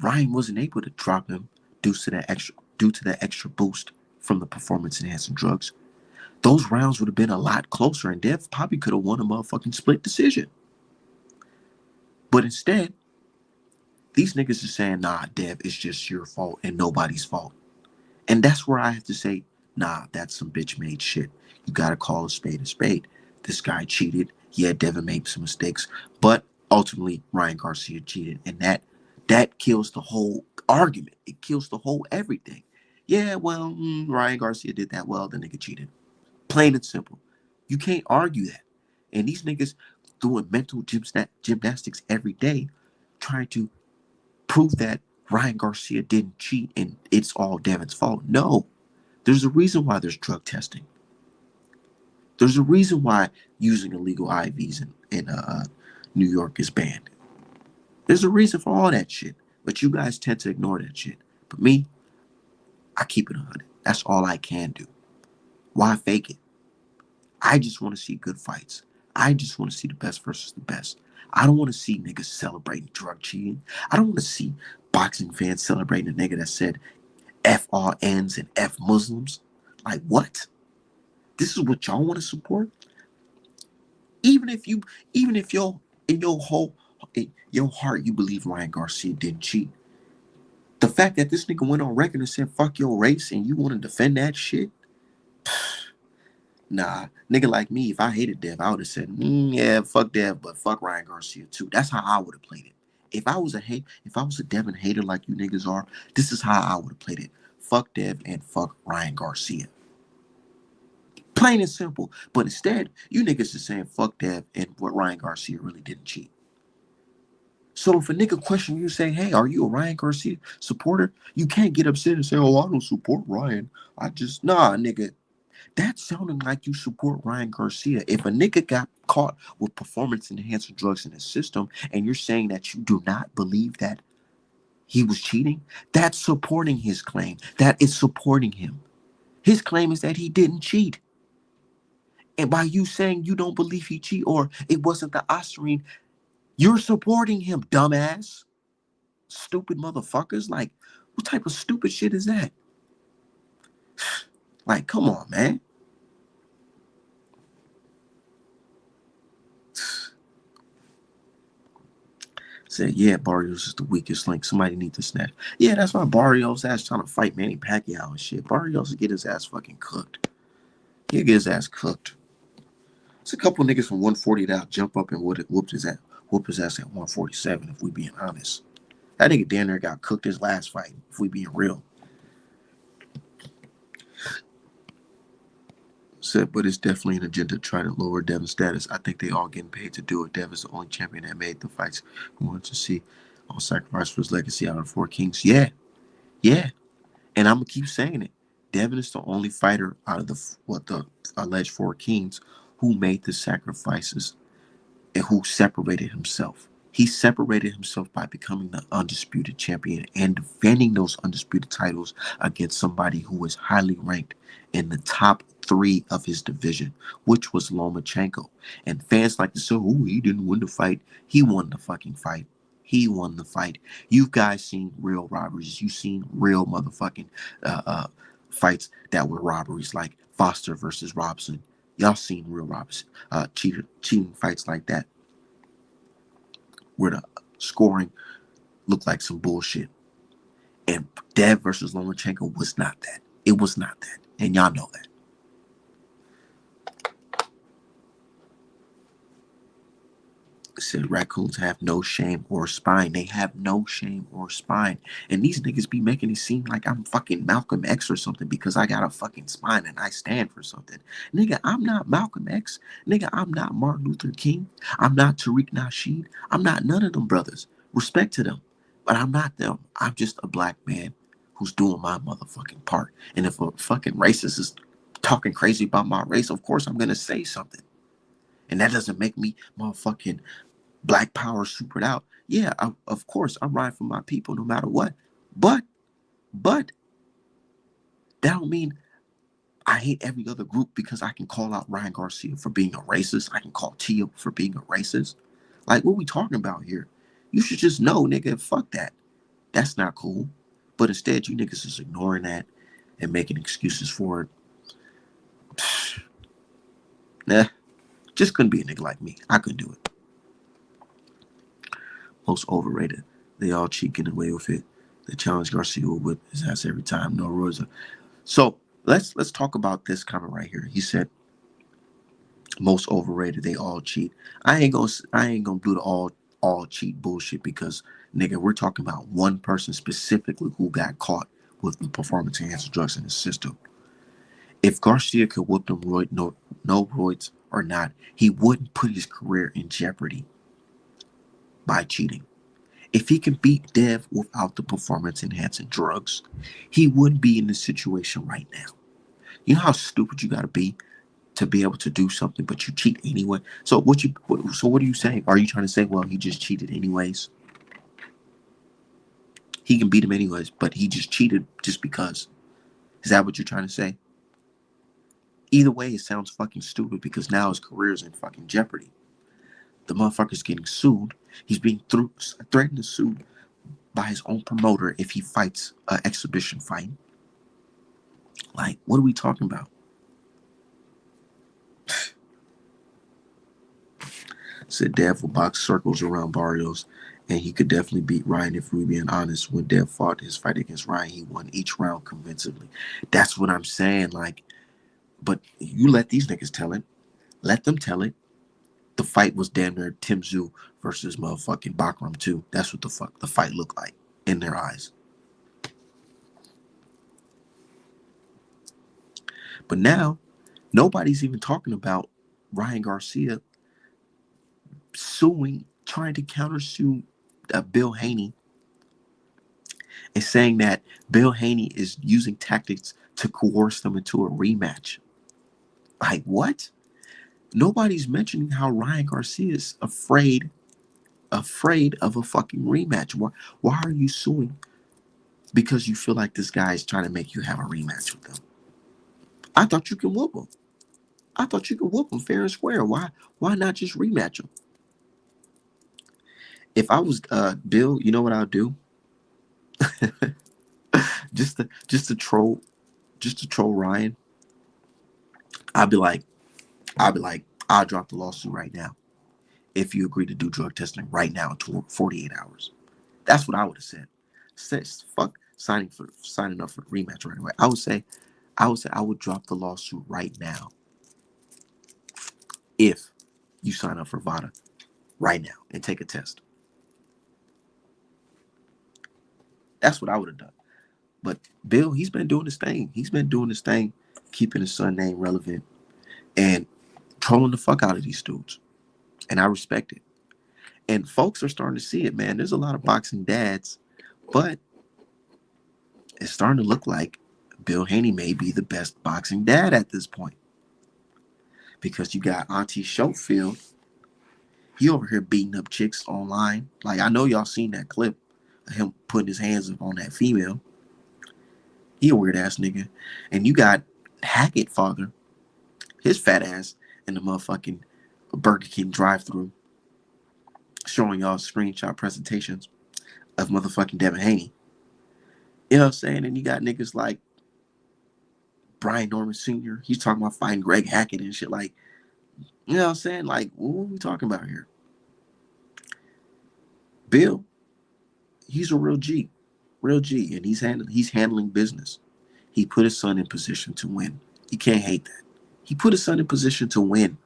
Ryan wasn't able to drop him due to that extra boost from the performance enhancing drugs, those rounds would have been a lot closer, and Dev probably could have won a motherfucking split decision. But instead, these niggas are saying, nah, Dev, it's just your fault and nobody's fault. And that's where I have to say, nah, that's some bitch made shit. You gotta call a spade a spade. This guy cheated. Yeah, Devin made some mistakes, but ultimately Ryan Garcia cheated, and that kills the whole argument. It kills the whole everything. Yeah, well, Ryan Garcia did that. Well, the nigga cheated. Plain and simple. You can't argue that. And these niggas doing mental gymnastics every day trying to prove that Ryan Garcia didn't cheat and it's all Devin's fault. No. There's a reason why there's drug testing. There's a reason why using illegal IVs in New York is banned. There's a reason for all that shit. But you guys tend to ignore that shit. But me, I keep it 100. That's all I can do. Why fake it? I just want to see good fights. I just want to see the best versus the best. I don't want to see niggas celebrating drug cheating. I don't want to see boxing fans celebrating a nigga that said F all N's and F Muslims. Like what? This is what y'all want to support? Even if you, even if in your whole, in your heart, you believe Ryan Garcia didn't cheat. The fact that this nigga went on record and said fuck your race and you want to defend that shit, nah, nigga like me, if I hated Dev, I would have said, yeah, fuck Dev, but fuck Ryan Garcia too. That's how I would have played it. If I was a Devin hater like you niggas are, this is how I would have played it. Fuck Dev and fuck Ryan Garcia. Plain and simple. But instead, you niggas is saying fuck Dev and what Ryan Garcia really didn't cheat. So if a nigga question you, say, hey, are you a Ryan Garcia supporter? You can't get upset and say, oh, I don't support Ryan. Nah, nigga. That's sounding like you support Ryan Garcia. If a nigga got caught with performance enhancing drugs in his system and you're saying that you do not believe that he was cheating, that's supporting his claim. That is supporting him. His claim is that he didn't cheat. And by you saying you don't believe he cheated or it wasn't the ostarine, you're supporting him, dumbass. Stupid motherfuckers. Like, what type of stupid shit is that? Like, come on, man. Said, yeah, Barrios is the weakest link. Somebody need to snatch. Yeah, that's why Barrios' ass trying to fight Manny Pacquiao and shit. Barrios will get his ass fucking cooked. He'll get his ass cooked. It's a couple niggas from 140 that'll jump up and whoop his ass at 147, if we being honest. That nigga down there got cooked his last fight, if we being real. Said, but it's definitely an agenda to try to lower Devin's status. I think they all getting paid to do it. Devin's the only champion that made the fights we wanted to see. All sacrifice for his legacy out of the Four Kings. Yeah, yeah. And I'm gonna keep saying it. Devin is the only fighter out of the alleged Four Kings who made the sacrifices and who separated himself. He separated himself by becoming the undisputed champion and defending those undisputed titles against somebody who was highly ranked in the top 3 of his division, which was Lomachenko. And fans like to say, oh, he didn't win the fight. He won the fucking fight. He won the fight. You guys seen real robberies. You seen real motherfucking fights that were robberies, like Foster versus Robson. Y'all seen real robberies, cheating fights like that, where the scoring looked like some bullshit. And Dev versus Lomachenko was not that. It was not that. And y'all know that. Said raccoons have no shame or spine. They have no shame or spine. And these niggas be making it seem like I'm fucking Malcolm X or something because I got a fucking spine and I stand for something. Nigga, I'm not Malcolm X. Nigga, I'm not Martin Luther King. I'm not Tariq Nasheed. I'm not none of them brothers. Respect to them. But I'm not them. I'm just a black man who's doing my motherfucking part. And if a fucking racist is talking crazy about my race, of course I'm gonna say something. And that doesn't make me motherfucking Black power supered out. Yeah, of course, I'm riding for my people no matter what. But that don't mean I hate every other group because I can call out Ryan Garcia for being a racist. I can call Tio for being a racist. Like, what we talking about here? You should just know, nigga, fuck that. That's not cool. But instead, you niggas is ignoring that and making excuses for it. Nah, just couldn't be a nigga like me. I couldn't do it. Most overrated. They all cheat, getting away with it. They challenge Garcia will whip his ass every time. No rules. So let's talk about this comment right here. He said, most overrated. They all cheat. I ain't gonna do the all cheat bullshit because nigga, we're talking about one person specifically who got caught with the performance enhancing drugs in his system. If Garcia could whip them no roids or not, he wouldn't put his career in jeopardy by cheating. If he can beat Dev without the performance enhancing drugs, he wouldn't be in this situation right now. You know how stupid you got to be able to do something, but you cheat anyway. So what are you saying? Are you trying to say, well, he just cheated anyways? He can beat him anyways, but he just cheated just because. Is that what you're trying to say? Either way, it sounds fucking stupid because now his career is in fucking jeopardy. The motherfucker's getting sued. He's being threatened to sue by his own promoter if he fights an exhibition fight. Like, what are we talking about? Said Dev will box circles around Barrios, and he could definitely beat Ryan if we're being honest. When Dev fought his fight against Ryan, he won each round convincingly. That's what I'm saying. Like, but you let these niggas tell it. Let them tell it. The fight was damn near Tim Tszyu versus motherfucking Bakram too. That's what the fuck the fight looked like in their eyes. But now, nobody's even talking about Ryan Garcia suing, trying to countersue Bill Haney, and saying that Bill Haney is using tactics to coerce them into a rematch. Like, what? Nobody's mentioning how Ryan Garcia is afraid of a fucking rematch. Why are you suing? Because you feel like this guy is trying to make you have a rematch with them. I thought you could whoop him. I thought you could whoop him fair and square. Why not just rematch him? If I was Bill, you know what I'll do? just to troll Ryan. I'll be like, I'll drop the lawsuit right now if you agree to do drug testing right now in 48 hours. That's what I would have said. Fuck signing up for the rematch right away. I would drop the lawsuit right now if you sign up for VADA right now and take a test. That's what I would have done. But Bill, he's been doing his thing. He's been doing his thing, keeping his son name relevant and trolling the fuck out of these dudes. And I respect it. And folks are starting to see it, man. There's a lot of boxing dads, but it's starting to look like Bill Haney may be the best boxing dad at this point. Because you got Auntie Schofield. He over here beating up chicks online. Like, I know y'all seen that clip of him putting his hands up on that female. He a weird ass nigga. And you got Hackett father, his fat ass in the motherfucking Burger King drive-thru, showing y'all screenshot presentations of motherfucking Devin Haney. You know what I'm saying? And you got niggas like Brian Norman Sr. He's talking about fighting Greg Hackett and shit. Like, you know what I'm saying? Like, what are we talking about here? Bill, he's a real G, and he's handling business. He put his son in position to win. You can't hate that. He put his son in position to win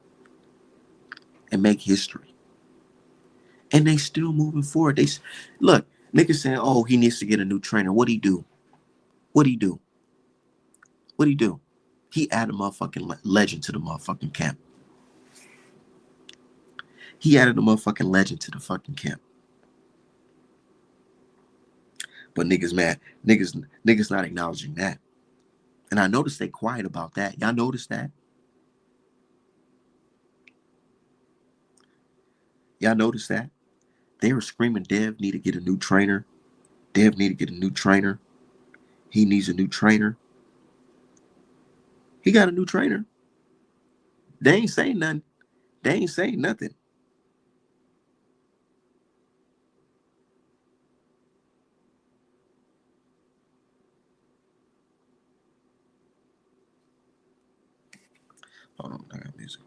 and make history. And they still moving forward. Look, niggas saying, oh, he needs to get a new trainer. What'd he do? What'd he do? What'd he do? He added a motherfucking legend to the motherfucking camp. He added a motherfucking legend to the fucking camp. But niggas mad. Niggas not acknowledging that. And I noticed they quiet about that. Y'all notice that? Y'all notice that? They were screaming, Dev need to get a new trainer. Dev need to get a new trainer. He needs a new trainer. He got a new trainer. They ain't saying nothing. They ain't saying nothing. Hold on, I got music.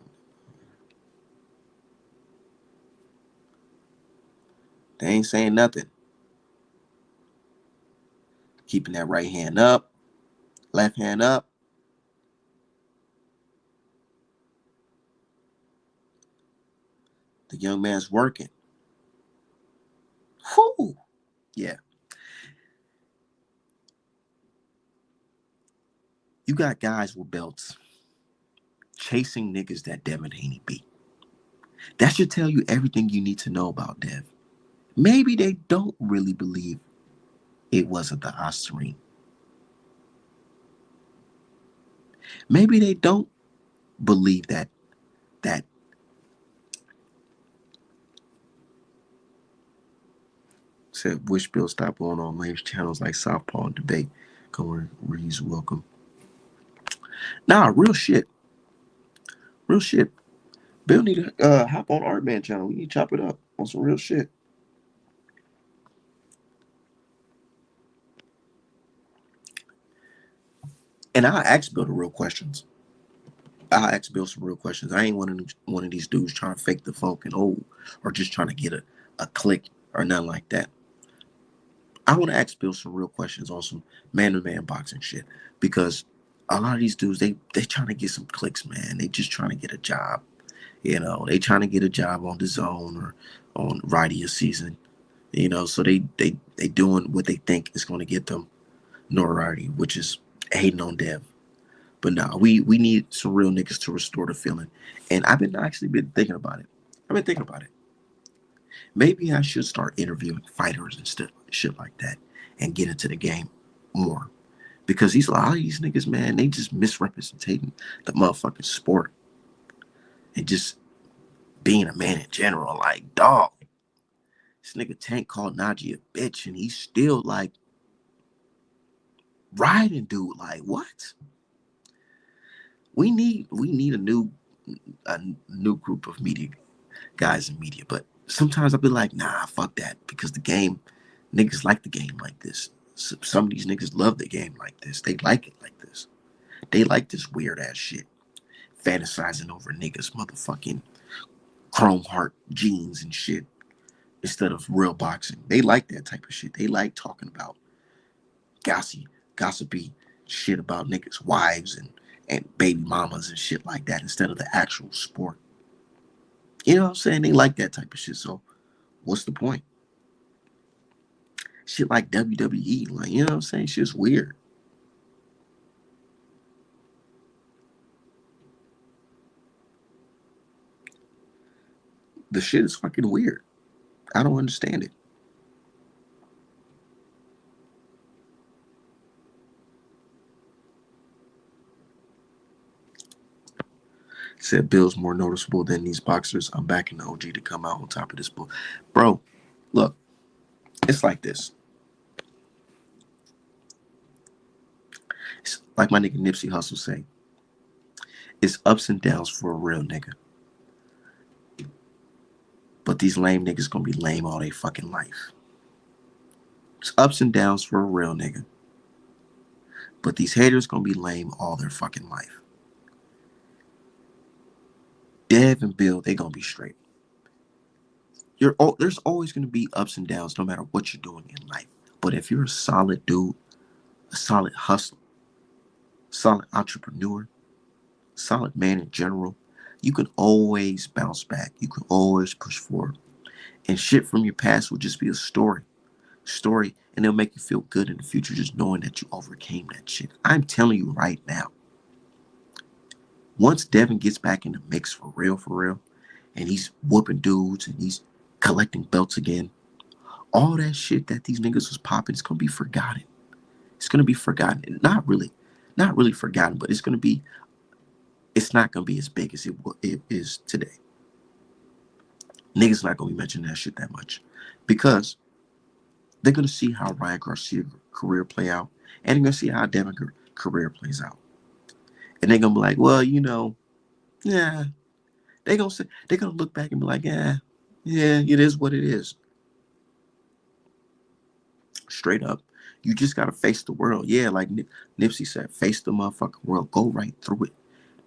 They ain't saying nothing. Keeping that right hand up, left hand up. The young man's working. Whew. Yeah. You got guys with belts chasing niggas that Devin Haney beat. That should tell you everything you need to know about Dev. Maybe they don't really believe it wasn't the Ostarine. Maybe they don't believe that said wish Bill stop going on lame channels like Southpaw and Debate. Come where he's welcome. Nah, real shit. Real shit. Bill need to hop on Art Man channel. We need to chop it up on some real shit. And I ask Bill the real questions. I ask Bill some real questions. I ain't one of these dudes trying to fake the funk and or just trying to get a click or nothing like that. I want to ask Bill some real questions on some man-to-man boxing shit because a lot of these dudes they trying to get some clicks, man. They just trying to get a job. You know, they trying to get a job on the zone or on Radio Season. You know, so they doing what they think is going to get them notoriety, which is hating on Dev. But nah, we need some real niggas to restore the feeling. And I've been actually been thinking about it. I've been thinking about it. Maybe I should start interviewing fighters and stuff, shit like that, and get into the game more. Because a lot of these niggas, man, they just misrepresenting the motherfucking sport and just being a man in general. Like, dog, this nigga Tank called Najee a bitch, and he's still like riding dude. Like, what? We need a new group of media guys in media. But sometimes I'll be like, nah, fuck that, because the game, niggas like the game like this. Some of these niggas love the game like this. They like it like this. They like this weird ass shit, fantasizing over niggas motherfucking chrome heart jeans and shit instead of real boxing. They like that type of shit. They like talking about gossipy shit about niggas' wives and baby mamas and shit like that instead of the actual sport. You know what I'm saying? They like that type of shit. So what's the point? Shit like WWE, like, you know what I'm saying? Shit's weird. The shit is fucking weird. I don't understand it. Said Bill's more noticeable than these boxers. I'm backing the OG to come out on top of this book. Bro, look, it's like this. It's like my nigga Nipsey Hussle say. It's ups and downs for a real nigga. But these lame niggas gonna be lame all their fucking life. It's ups and downs for a real nigga. But these haters gonna be lame all their fucking life. Dev and Bill, they gonna be straight. There's always gonna be ups and downs no matter what you're doing in life. But if you're a solid dude, a solid hustler, solid entrepreneur, solid man in general, you can always bounce back. You can always push forward. And shit from your past will just be a story, and it'll make you feel good in the future just knowing that you overcame that shit. I'm telling you right now, once Devin gets back in the mix for real, and he's whooping dudes and he's collecting belts again, all that shit that these niggas was popping, it's gonna be forgotten. It's gonna be forgotten. Not really forgotten, but it's not gonna be as big as it is today. Niggas not gonna be mentioning that shit that much because they're gonna see how Ryan Garcia career play out, and they're gonna see how Devin career plays out, and they're gonna be like, well, yeah. They're gonna look back and be like, yeah, it is what it is. Straight up, you just gotta face the world. Yeah, like Nipsey said, face the motherfucking world. Go right through it.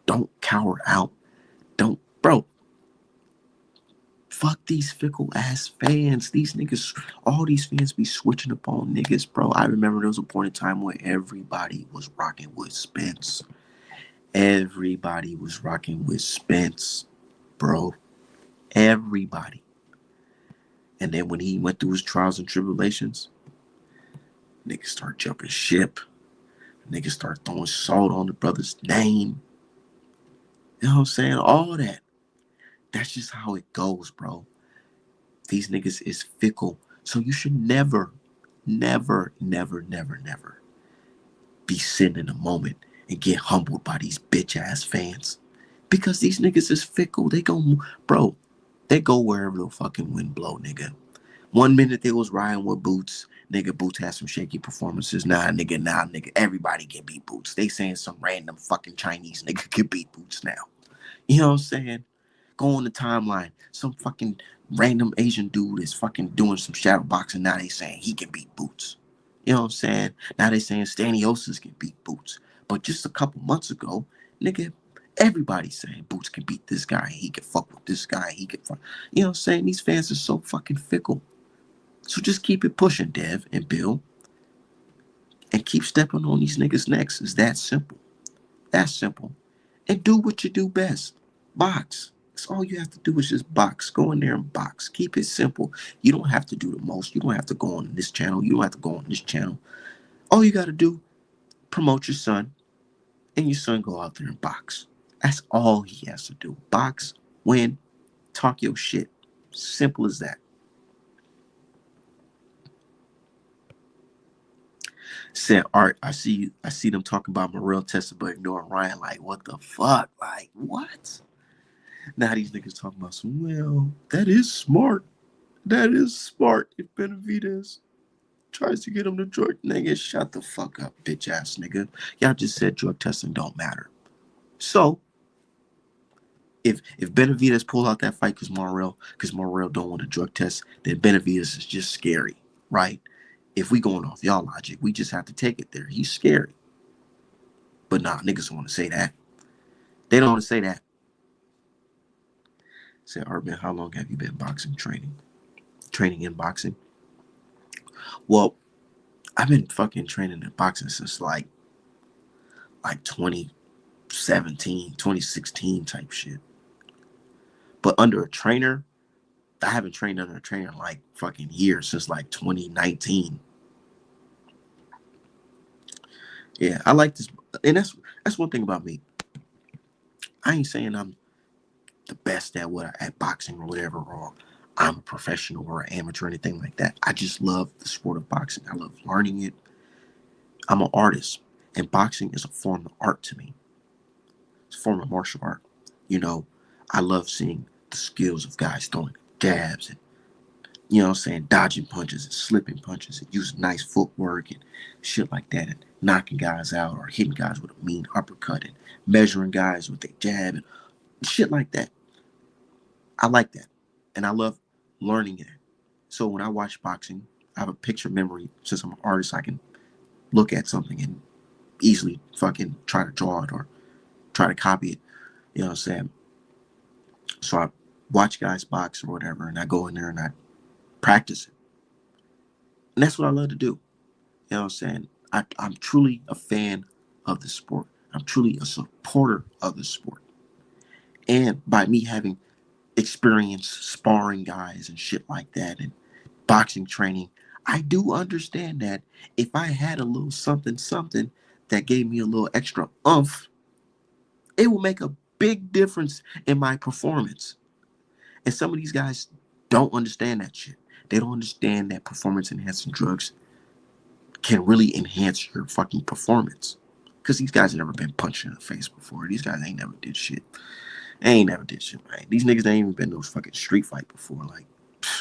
Don't cower out. Don't, bro. Fuck these fickle ass fans. These niggas, all these fans be switching up on niggas, bro. I remember there was a point in time where everybody was rocking with Spence. Everybody was rocking with Spence, bro. Everybody. And then when he went through his trials and tribulations, niggas start jumping ship. Niggas start throwing salt on the brother's name. You know what I'm saying? All that. That's just how it goes, bro. These niggas is fickle. So you should never be sitting in a moment and get humbled by these bitch ass fans. Because these niggas is fickle. They go wherever the fucking wind blow, nigga. One minute they was riding with Boots. Nigga, Boots had some shaky performances. Nah, nigga. Everybody can beat Boots. They saying some random fucking Chinese nigga can beat Boots now. You know what I'm saying? Go on the timeline. Some fucking random Asian dude is fucking doing some shadow boxing. Now they saying he can beat Boots. You know what I'm saying? Now they saying Staniosis can beat Boots. But just a couple months ago, nigga, everybody's saying Boots can beat this guy. He can fuck with this guy. He can fuck. You know what I'm saying? These fans are so fucking fickle. So just keep it pushing, Dev and Bill. And keep stepping on these niggas' necks. It's that simple. That's simple. And do what you do best. Box. That's all you have to do is just box. Go in there and box. Keep it simple. You don't have to do the most. You don't have to go on this channel. You don't have to go on this channel. All you got to do, promote your son, and your son go out there and box. That's all he has to do. Box, win, talk your shit. Simple as that. Said Art, I see them talking about Morrell testing but ignoring Ryan. Like, what the fuck? Like, what? Now these niggas talking about some, well, that is smart. That is smart if Benavidez tries to get him to drug. Nigga, shut the fuck up, bitch ass nigga. Y'all just said drug testing don't matter. So if Benavidez pull out that fight because Morrell don't want a drug test, then Benavidez is just scary, right? If we going off y'all logic, we just have to take it there. He's scary. But nah, niggas don't want to say that. They don't want to say that. Say, Urban, how long have you been boxing training? Training in boxing? Well, I've been fucking training in boxing since like 2017, 2016 type shit. But under a trainer, I haven't trained under a trainer in like fucking years, since like 2019. Yeah, I like this. And that's one thing about me. I ain't saying I'm the best at boxing or whatever, or I'm a professional or an amateur or anything like that. I just love the sport of boxing. I love learning it. I'm an artist, and boxing is a form of art to me. It's a form of martial art. You know, I love seeing the skills of guys throwing jabs and, you know what I'm saying, dodging punches and slipping punches and using nice footwork and shit like that, and knocking guys out or hitting guys with a mean uppercut and measuring guys with their jab and shit like that. I like that. And I love learning it. So when I watch boxing, I have a picture memory. Since I'm an artist, I can look at something and easily fucking try to draw it or try to copy it. You know what I'm saying? So I watch guys box or whatever, and I go in there and I practice it. And that's what I love to do. You know what I'm saying? I'm truly a fan of the sport. I'm truly a supporter of the sport. And by me having experience sparring guys and shit like that and boxing training, I do understand that if I had a little something that gave me a little extra oomph, it will make a big difference in my performance. And some of these guys don't understand that shit. They don't understand that performance enhancing drugs can really enhance your fucking performance. Because these guys have never been punched in the face before. These guys ain't never did shit. They ain't never did shit, man. These niggas ain't even been in no fucking street fight before, like,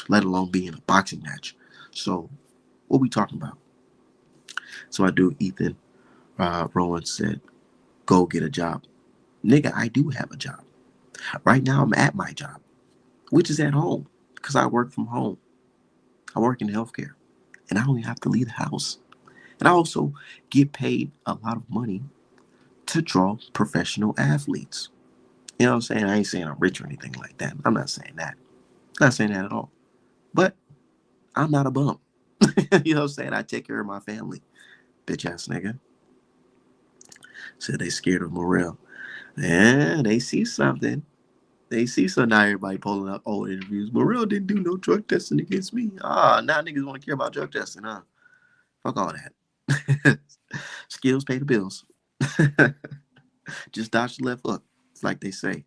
let alone be in a boxing match. So, what we talking about? So I do. Ethan Rowan said, go get a job. Nigga, I do have a job. Right now, I'm at my job, which is at home, because I work from home. I work in healthcare, and I don't even have to leave the house. And I also get paid a lot of money to draw professional athletes. You know what I'm saying? I ain't saying I'm rich or anything like that. I'm not saying that. I'm not saying that at all. But I'm not a bum. You know what I'm saying? I take care of my family. Bitch ass nigga. Said they scared of Morrell. Yeah, they see something. They see something. Now everybody pulling up old interviews. Morrell didn't do no drug testing against me. Now niggas want to care about drug testing, huh? Fuck all that. Skills pay the bills. Just dodge the left hook. It's like they say.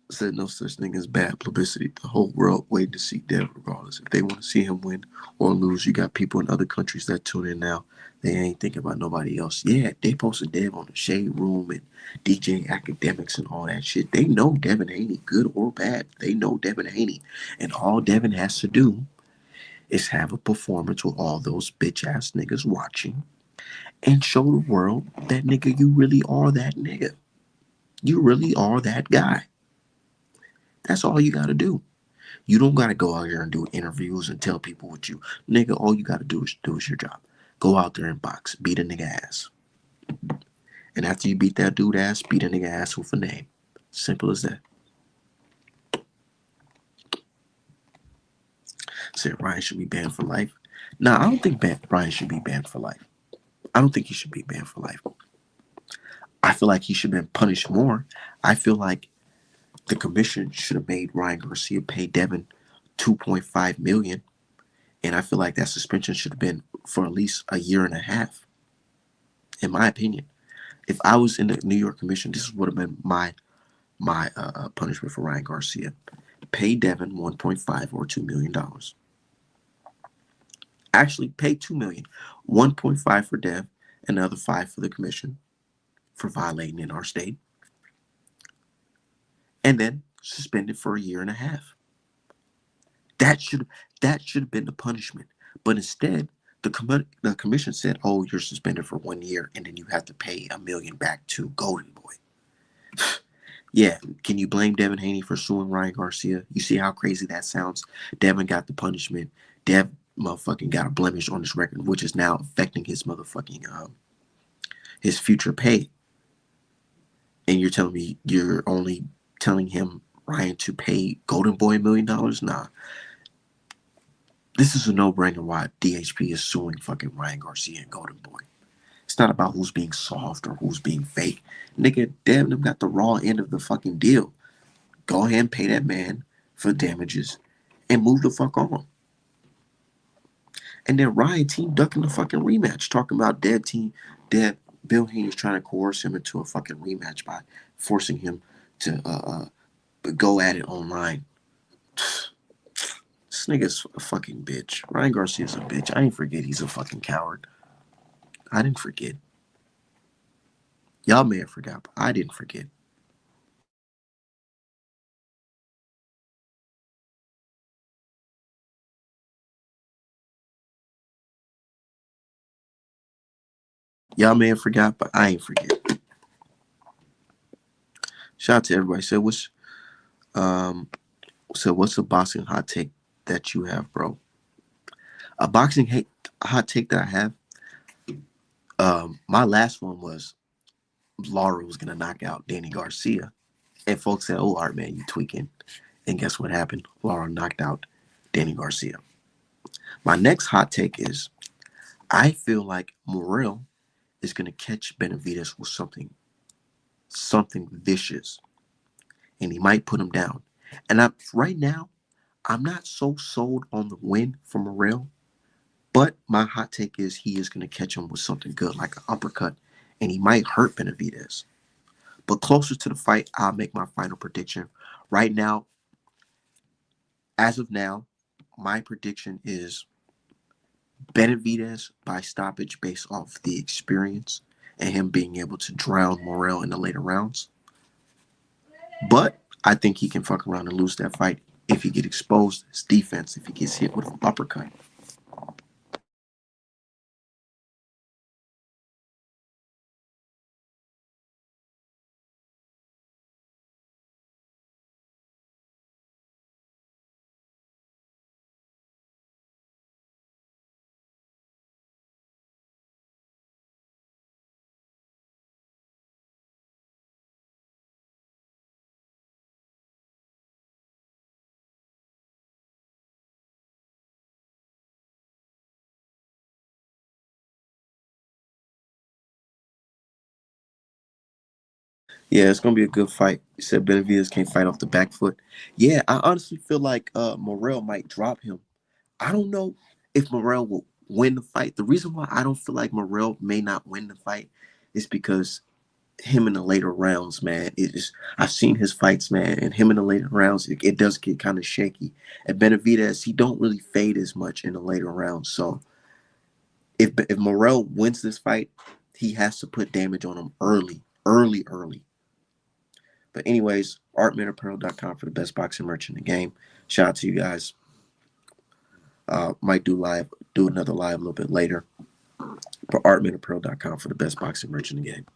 Said no such thing as bad publicity. The whole world waiting to see Dev regardless. If they want to see him win or lose, you got people in other countries that tune in now. They ain't thinking about nobody else. Yeah, they posted Dev on the Shade Room and DJ Academics and all that shit. They know Devin Haney, good or bad. They know Devin Haney. And all Devin has to do is have a performance with all those bitch ass niggas watching and show the world that nigga, you really are that nigga. You really are that guy. That's all you gotta do. You don't gotta go out here and do interviews and tell people what you, nigga. All you gotta do is your job. Go out there and box, beat a nigga ass. And after you beat that dude ass, beat a nigga ass with a name. Simple as that. Said Ryan should be banned for life. Nah, I don't think Ryan should be banned for life. I don't think he should be banned for life. I feel like he should have been punished more. I feel like the commission should have made Ryan Garcia pay Devin 2.5 million, and I feel like that suspension should have been for at least a year and a half. In my opinion, if I was in the New York Commission, this would have been my punishment for Ryan Garcia. Pay Devin 1.5 or $2 million. Actually, pay 2 million. 1.5 for Dev, another 5 for the commission for violating in our state, and then suspended for a year and a half. That should have been the punishment. But instead, the commission said, "Oh, you're suspended for 1 year, and then you have to pay $1 million back to Golden Boy." Yeah, can you blame Devin Haney for suing Ryan Garcia? You see how crazy that sounds? Devin got the punishment. Dev motherfucking got a blemish on his record, which is now affecting his motherfucking his future pay. And you're telling me you're only telling him, Ryan, to pay Golden Boy $1 million? Nah. This is a no-brainer why DHP is suing fucking Ryan Garcia and Golden Boy. It's not about who's being soft or who's being fake. Nigga, damn them got the raw end of the fucking deal. Go ahead and pay that man for damages and move the fuck on. And then Ryan team ducking the fucking rematch, talking about Dev Bill Haney's trying to coerce him into a fucking rematch by forcing him to go at it online. This nigga's a fucking bitch. Ryan Garcia's a bitch. I didn't forget he's a fucking coward. I didn't forget. Y'all may have forgot, but I didn't forget. Y'all may have forgot, but I ain't forget. Shout out to everybody. What's a boxing hot take that you have, bro? A boxing hot take that I have. My last one was Lara was gonna knock out Danny Garcia, and folks said, "Oh, Art man, you tweaking." And guess what happened? Lara knocked out Danny Garcia. My next hot take is I feel like Morrell is gonna catch Benavidez with something vicious, and he might put him down. And right now, I'm not so sold on the win for Morrell, but my hot take is he is going to catch him with something good, like an uppercut, and he might hurt Benavidez. But closer to the fight, I'll make my final prediction. Right now, as of now, my prediction is Benavidez by stoppage based off the experience and him being able to drown Morrell in the later rounds. But I think he can fuck around and lose that fight if he get exposed his defense, if he gets hit with an uppercut. Yeah, it's gonna be a good fight. You said Benavidez can't fight off the back foot. Yeah, I honestly feel like Morrell might drop him. I don't know if Morrell will win the fight. The reason why I don't feel like Morrell may not win the fight is because him in the later rounds, man, it is. I've seen his fights, man, and him in the later rounds, it does get kind of shaky. And Benavidez, he don't really fade as much in the later rounds. So if Morrell wins this fight, he has to put damage on him early. But anyways, artmenapparel.com for the best boxing merch in the game. Shout out to you guys. Might do another live a little bit later. But artmenapparel.com for the best boxing merch in the game.